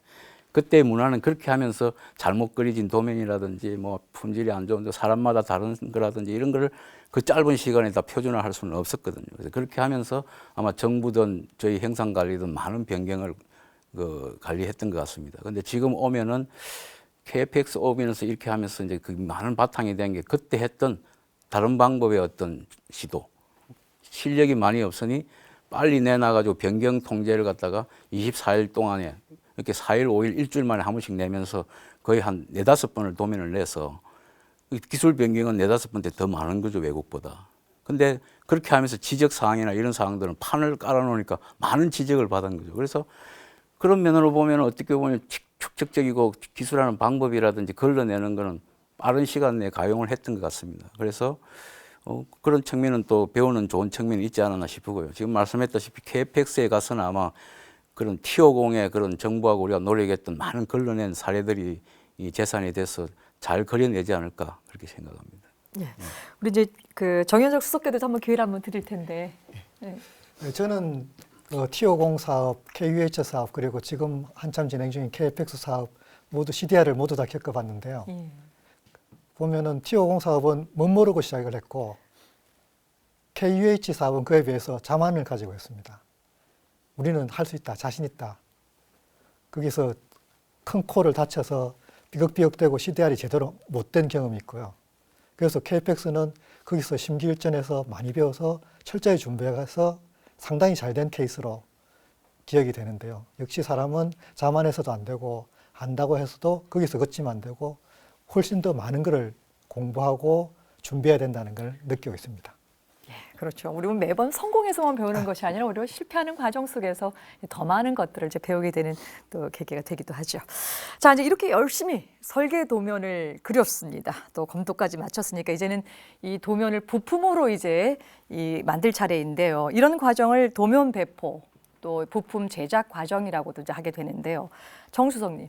[SPEAKER 4] 그때 문화는 그렇게 하면서 잘못 그려진 도면이라든지 뭐 품질이 안 좋은데 사람마다 다른 거라든지 이런 거를 그 짧은 시간에 다 표준화할 수는 없었거든요. 그래서 그렇게 하면서 아마 정부든 저희 행상관리든 많은 변경을 관리했던 것 같습니다. 근데 지금 오면은 KFX 오면서 이렇게 하면서 이제 그 많은 바탕이 된 게 그때 했던 다른 방법의 어떤 시도 실력이 많이 없으니 빨리 내놔가지고 변경 통제를 갖다가 24일 동안에 이렇게 4일, 5일, 일주일 만에 한 번씩 내면서 거의 한 4-5번을 도면을 내서 기술 변경은 4-5번 더 많은 거죠, 외국보다. 근데 그렇게 하면서 지적 사항이나 이런 사항들은 판을 깔아놓으니까 많은 지적을 받은 거죠. 그래서 그런 면으로 보면 어떻게 보면 축적적이고 기술하는 방법이라든지 걸러내는 거는 빠른 시간 내에 가용을 했던 것 같습니다. 그래서 그런 측면은 또 배우는 좋은 측면이 있지 않았나 싶고요. 지금 말씀했다시피 KFX에 가서는 아마 그런 T50의 그런 정부하고 우리가 노력했던 많은 걸러낸 사례들이 이 재산이 돼서 잘 그려내지 않을까 그렇게 생각합니다.
[SPEAKER 5] 예. 우리 이제 그 정현석 수석께도 한번 기회를 한번 드릴 텐데. 네.
[SPEAKER 3] 네, 저는 T50 사업, KUH 사업 그리고 지금 한참 진행 중인 KFX 사업 모두 CDR을 모두 다 겪어봤는데요.
[SPEAKER 5] 예.
[SPEAKER 3] 보면은 T50 사업은 못 모르고 시작을 했고 KUH 사업은 그에 비해서 자만을 가지고 있습니다. 우리는 할 수 있다, 자신 있다. 거기서 큰 코를 다쳐서 비걱비걱대고 CDR이 제대로 못된 경험이 있고요. 그래서 KFX는 거기서 심기일전해서 많이 배워서 철저히 준비해서 상당히 잘된 케이스로 기억이 되는데요. 역시 사람은 자만해서도 안 되고 안다고 해서도 거기서 걷지면 안 되고 훨씬 더 많은 것을 공부하고 준비해야 된다는 걸 느끼고 있습니다.
[SPEAKER 5] 그렇죠. 우리는 매번 성공해서만 배우는 것이 아니라 오히려 실패하는 과정 속에서 더 많은 것들을 이제 배우게 되는 또 계기가 되기도 하죠. 자, 이제 이렇게 열심히 설계 도면을 그렸습니다. 또 검토까지 마쳤으니까 이제는 이 도면을 부품으로 이제 만들 차례인데요. 이런 과정을 도면 배포 또 부품 제작 과정이라고도 이제 하게 되는데요. 정수석님,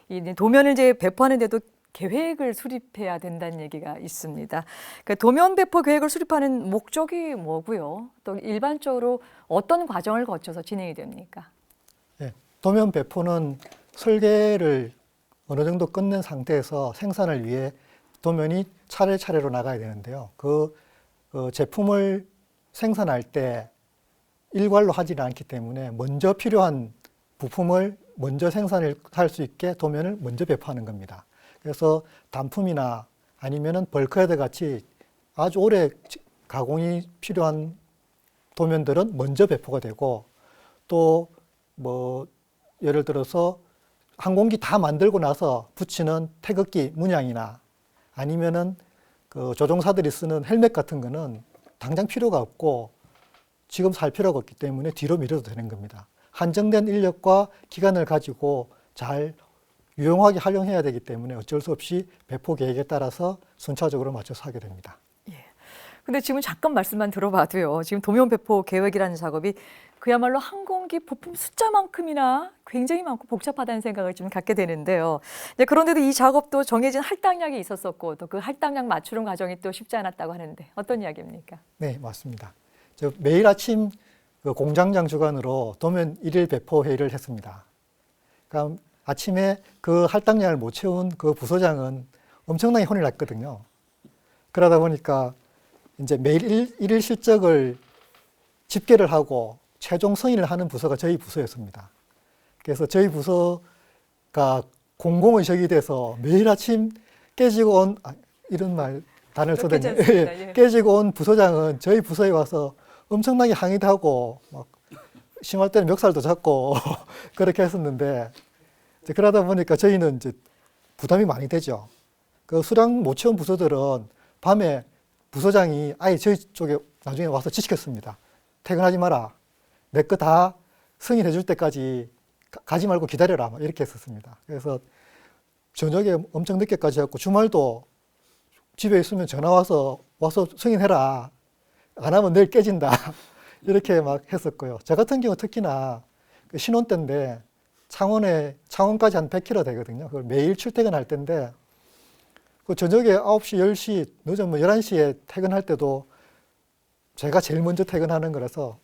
[SPEAKER 5] 이 도면을 이제 배포하는데도 계획을 수립해야 된다는 얘기가 있습니다. 그 도면 배포 계획을 수립하는 목적이 뭐고요? 또 일반적으로 어떤 과정을 거쳐서 진행이 됩니까?
[SPEAKER 3] 네, 도면 배포는 설계를 어느 정도 끝낸 상태에서 생산을 위해 도면이 차례차례로 나가야 되는데요. 그 제품을 생산할 때 일괄로 하지는 않기 때문에 먼저 필요한 부품을 먼저 생산을 할 수 있게 도면을 먼저 배포하는 겁니다. 그래서 단품이나 아니면은 벌크헤드 같이 아주 오래 가공이 필요한 도면들은 먼저 배포가 되고 또 뭐 예를 들어서 항공기 다 만들고 나서 붙이는 태극기 문양이나 아니면은 그 조종사들이 쓰는 헬멧 같은 거는 당장 필요가 없고 지금 살 필요가 없기 때문에 뒤로 미뤄도 되는 겁니다. 한정된 인력과 기간을 가지고 잘 유용하게 활용해야 되기 때문에 어쩔 수 없이 배포 계획에 따라서 순차적으로 맞춰서 하게 됩니다.
[SPEAKER 5] 예. 근데 지금 잠깐 말씀만 들어봐도요. 지금 도면 배포 계획이라는 작업이 그야말로 항공기 부품 숫자만큼이나 굉장히 많고 복잡하다는 생각을 좀 갖게 되는데요. 이제 그런데도 이 작업도 정해진 할당량이 있었었고 또 그 할당량 맞추는 과정이 또 쉽지 않았다고 하는데 어떤 이야기입니까?
[SPEAKER 3] 네, 맞습니다. 매일 아침 그 공장장 주관으로 도면 일일 배포 회의를 했습니다. 그러니까 아침에 그 할당량을 못 채운 그 부서장은 엄청나게 혼이 났거든요. 그러다 보니까 이제 매일 일일 실적을 집계를 하고 최종 승인을 하는 부서가 저희 부서였습니다. 그래서 저희 부서가 공공의식이 돼서 매일 아침 깨지고 온, 이런 단어를 써대니 깨지고 온 부서장은 저희 부서에 와서 엄청나게 항의도 하고 막 심할 때는 멱살도 잡고 그렇게 했었는데 이제 그러다 보니까 저희는 이제 부담이 많이 되죠. 그 수량 못 채운 부서들은 밤에 부서장이 아예 저희 쪽에 나중에 와서 지시켰습니다. 퇴근하지 마라. 내 거 다 승인해 줄 때까지 가지 말고 기다려라. 이렇게 했었습니다. 그래서 저녁에 엄청 늦게까지 했고 주말도 집에 있으면 전화 와서 승인해라. 안 하면 내일 깨진다. 이렇게 막 했었고요. 저 같은 경우 특히나 그 신혼 때인데 창원까지 한 100km 되거든요. 그걸 매일 출퇴근할 때인데 그 저녁에 9시, 10시, 늦으면 11시에 퇴근할 때도 제가 제일 먼저 퇴근하는 거라서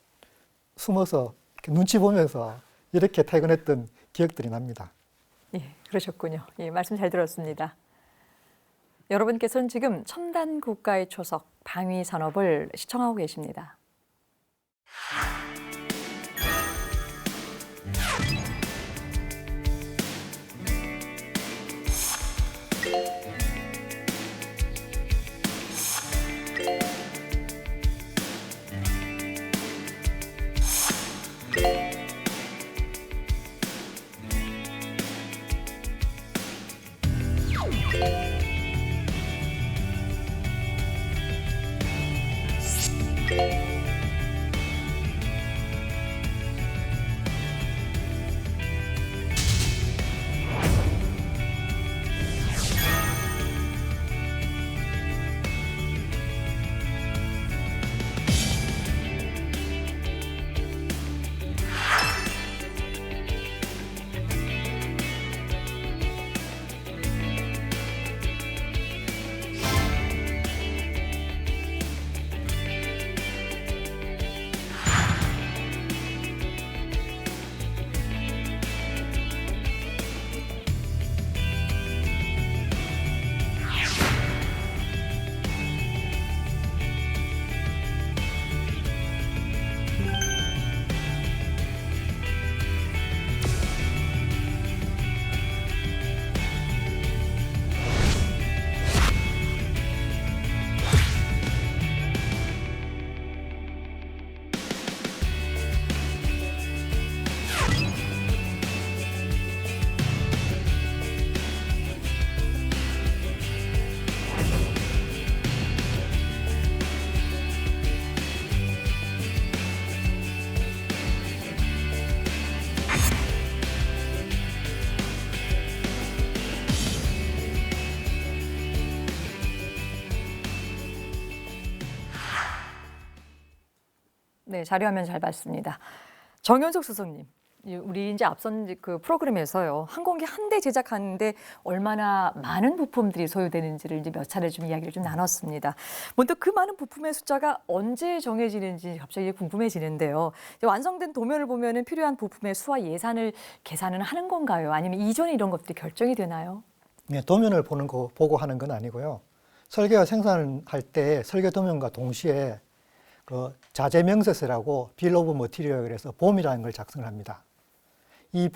[SPEAKER 3] 숨어서 눈치 보면서 이렇게 퇴근했던 기억들이 납니다.
[SPEAKER 5] 예, 그러셨군요. 예, 말씀 잘 들었습니다. 여러분께서는 지금 첨단 국가의 초석 방위 산업을 시청하고 계십니다. 네, 자료화면 잘 봤습니다. 정현석 수석님, 우리 이제 앞선 그 프로그램에서요, 항공기 한 대 제작하는데 얼마나 많은 부품들이 소요되는지를 이제 몇 차례 좀 이야기를 좀 나눴습니다. 문득 그 많은 부품의 숫자가 언제 정해지는지 갑자기 궁금해지는데요. 완성된 도면을 보면은 필요한 부품의 수와 예산을 계산은 하는 건가요? 아니면 이전에 이런 것들이 결정이 되나요?
[SPEAKER 3] 네, 도면을 보고 하는 건 아니고요. 설계와 생산할 때 설계 도면과 동시에 그 자재 명세서라고 빌 오브 머티리얼 그래서 봄이라는 걸 작성을 합니다. 이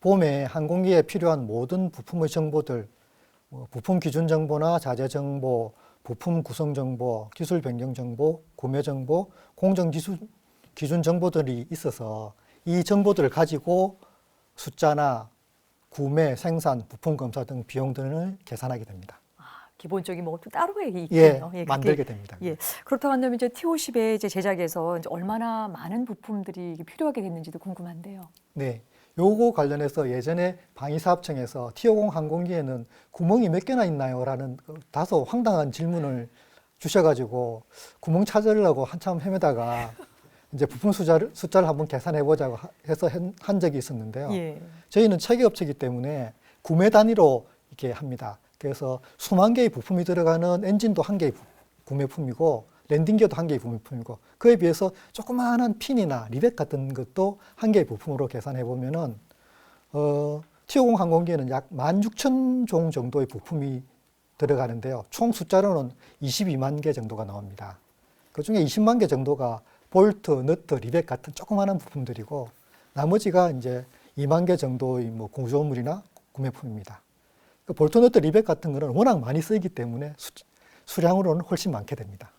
[SPEAKER 3] 봄에 항공기에 필요한 모든 부품의 정보들, 부품 기준 정보나 자재 정보, 부품 구성 정보, 기술 변경 정보, 구매 정보, 공정 기준 정보들이 있어서 이 정보들을 가지고 숫자나 구매, 생산, 부품 검사 등 비용 등을 계산하게 됩니다.
[SPEAKER 5] 기본적인 뭐가 또 따로 있군요.
[SPEAKER 3] 예, 만들게 됩니다.
[SPEAKER 5] 예, 그렇다고 한다면 이제 T-50의 이제 제작에서 이제 얼마나 많은 부품들이 필요하게 됐는지도 궁금한데요.
[SPEAKER 3] 네, 요거 관련해서 예전에 방위사업청에서 T-50 항공기에는 구멍이 몇 개나 있나요? 라는 다소 황당한 질문을 주셔가지고 구멍 찾으려고 한참 헤매다가 이제 부품 숫자를 한번 계산해 보자고 해서 한 적이 있었는데요.
[SPEAKER 5] 예.
[SPEAKER 3] 저희는 체계업체이기 때문에 구매 단위로 이렇게 합니다. 그래서 수만 개의 부품이 들어가는 엔진도 한 개의 구매품이고 랜딩기어도 한 개의 구매품이고 그에 비해서 조그마한 핀이나 리벳 같은 것도 한 개의 부품으로 계산해 보면은 T50 항공기에는 약 16,000종 정도의 부품이 들어가는데요. 총 숫자로는 22만 개 정도가 나옵니다. 그중에 20만 개 정도가 볼트, 너트, 리벳 같은 조그마한 부품들이고 나머지가 이제 2만 개 정도의 뭐 구조물이나 구매품입니다. 그 볼트, 너트, 리벳 같은 거는 워낙 많이 쓰이기 때문에 수량으로는 훨씬 많게 됩니다.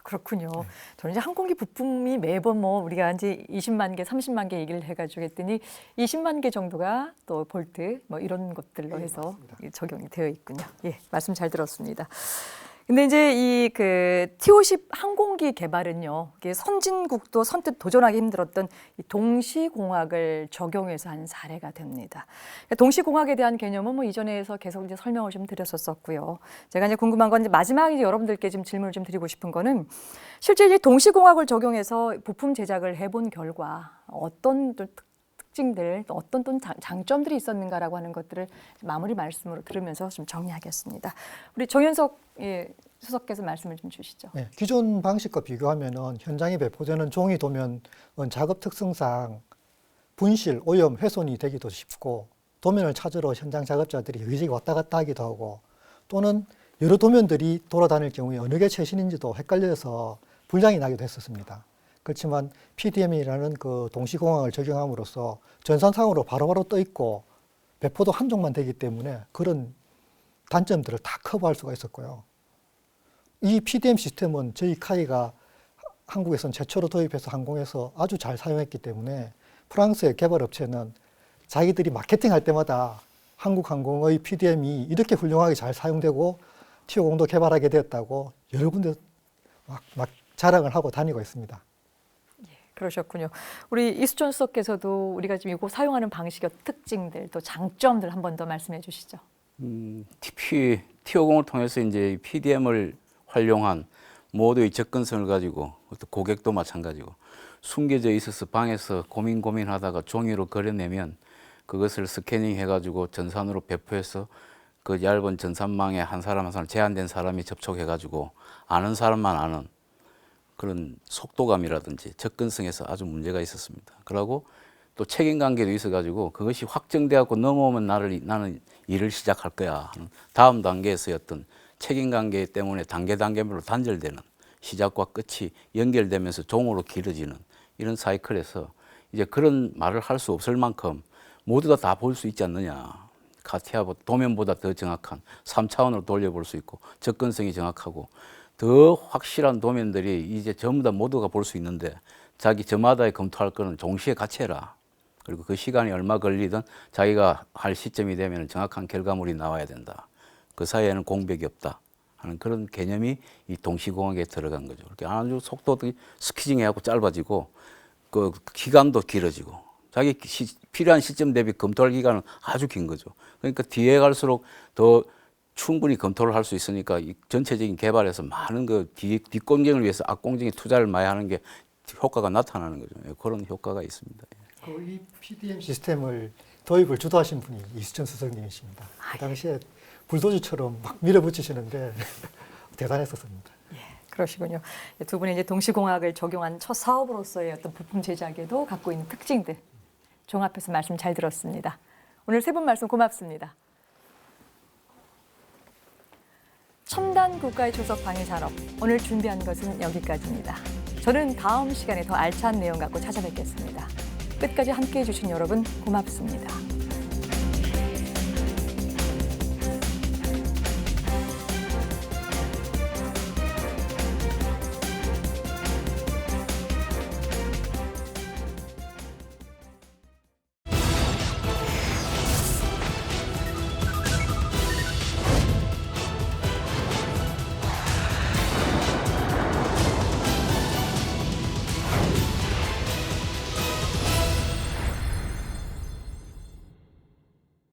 [SPEAKER 5] 그렇군요. 저는 이제 항공기 부품이 매번 뭐 우리가 이제 20만 개, 30만 개 얘기를 해가지고 했더니 20만 개 정도가 또 볼트 뭐 이런 것들로 해서 적용이 되어 있군요. 예, 말씀 잘 들었습니다. 근데 이제 이 그 T-50 항공기 개발은요, 이게 선진국도 선뜻 도전하기 힘들었던 이 동시공학을 적용해서 한 사례가 됩니다. 동시공학에 대한 개념은 뭐 이전에서 계속 이제 설명을 좀 드렸었고요. 제가 이제 궁금한 건 이제 마지막에 이제 여러분들께 좀 질문을 좀 드리고 싶은 거는 실제 이제 동시공학을 적용해서 부품 제작을 해본 결과 어떤 또 특징들, 또 어떤 또 장점들이 있었는가라고 하는 것들을 마무리 말씀으로 들으면서 좀 정리하겠습니다. 우리 정현석 수석께서 말씀을 좀 주시죠.
[SPEAKER 3] 네, 기존 방식과 비교하면은 현장에 배포되는 종이 도면은 작업 특성상 분실, 오염, 훼손이 되기도 쉽고 도면을 찾으러 현장 작업자들이 여기저기 왔다 갔다 하기도 하고 또는 여러 도면들이 돌아다닐 경우에 어느 게 최신인지도 헷갈려서 불량이 나기도 했었습니다. 그렇지만 PDM이라는 그 동시공학을 적용함으로써 전산상으로 바로바로 떠 있고 배포도 한 종만 되기 때문에 그런 단점들을 다 커버할 수가 있었고요. 이 PDM 시스템은 저희 카이가 한국에선 최초로 도입해서 항공에서 아주 잘 사용했기 때문에 프랑스의 개발업체는 자기들이 마케팅할 때마다 한국 항공의 PDM이 이렇게 훌륭하게 잘 사용되고 T50도 개발하게 되었다고 여러 군데 막 자랑을 하고 다니고 있습니다.
[SPEAKER 5] 그러셨군요. 우리 이수천 수석께서도 우리가 지금 이거 사용하는 방식의 특징들 또 장점들 한 번 더 말씀해 주시죠.
[SPEAKER 4] T50을 통해서 이제 PDM을 활용한 모두의 접근성을 가지고 또 고객도 마찬가지고 숨겨져 있어서 방에서 고민하다가 종이로 그려내면 그것을 스캐닝 해가지고 전산으로 배포해서 그 얇은 전산망에 한 사람 한 사람 제한된 사람이 접촉해가지고 아는 사람만 아는 그런 속도감이라든지 접근성에서 아주 문제가 있었습니다. 그리고 또 책임관계도 있어가지고 그것이 확정되어서 넘어오면 나는 일을 시작할 거야 하는 다음 단계에서의 어떤 책임관계 때문에 단계별로 단절되는 시작과 끝이 연결되면서 종으로 길어지는 이런 사이클에서 이제 그런 말을 할 수 없을 만큼 모두 다 볼 수 있지 않느냐. 카티아보다 도면보다 더 정확한 3차원으로 돌려볼 수 있고 접근성이 정확하고 더 확실한 도면들이 이제 전부 다 모두가 볼 수 있는데 자기 저마다 검토할 거는 동시에 같이 해라. 그리고 그 시간이 얼마 걸리든 자기가 할 시점이 되면 정확한 결과물이 나와야 된다. 그 사이에는 공백이 없다 하는 그런 개념이 이 동시공학에 들어간 거죠. 그렇게 아주 속도도 스퀴징해갖고 짧아지고 그 기간도 길어지고 자기 필요한 시점 대비 검토할 기간은 아주 긴 거죠. 그러니까 뒤에 갈수록 더 충분히 검토를 할 수 있으니까 이 전체적인 개발에서 많은 그 뒷공정을 위해서 앞공정에 투자를 많이 하는 게 효과가 나타나는 거죠. 그런 효과가 있습니다.
[SPEAKER 3] 이 PDM 시스템을 도입을 주도하신 분이 이수천 수석님이십니다. 그 당시에 불도저처럼 막 밀어붙이시는데 대단했었습니다.
[SPEAKER 5] 그러시군요. 두 분이 이제 동시공학을 적용한 첫 사업으로서의 어떤 부품 제작에도 갖고 있는 특징들 종합해서 말씀 잘 들었습니다. 오늘 세 분 말씀 고맙습니다. 첨단 국가의 초석 방위 산업 오늘 준비한 것은 여기까지입니다. 저는 다음 시간에 더 알찬 내용 갖고 찾아뵙겠습니다. 끝까지 함께해 주신 여러분 고맙습니다.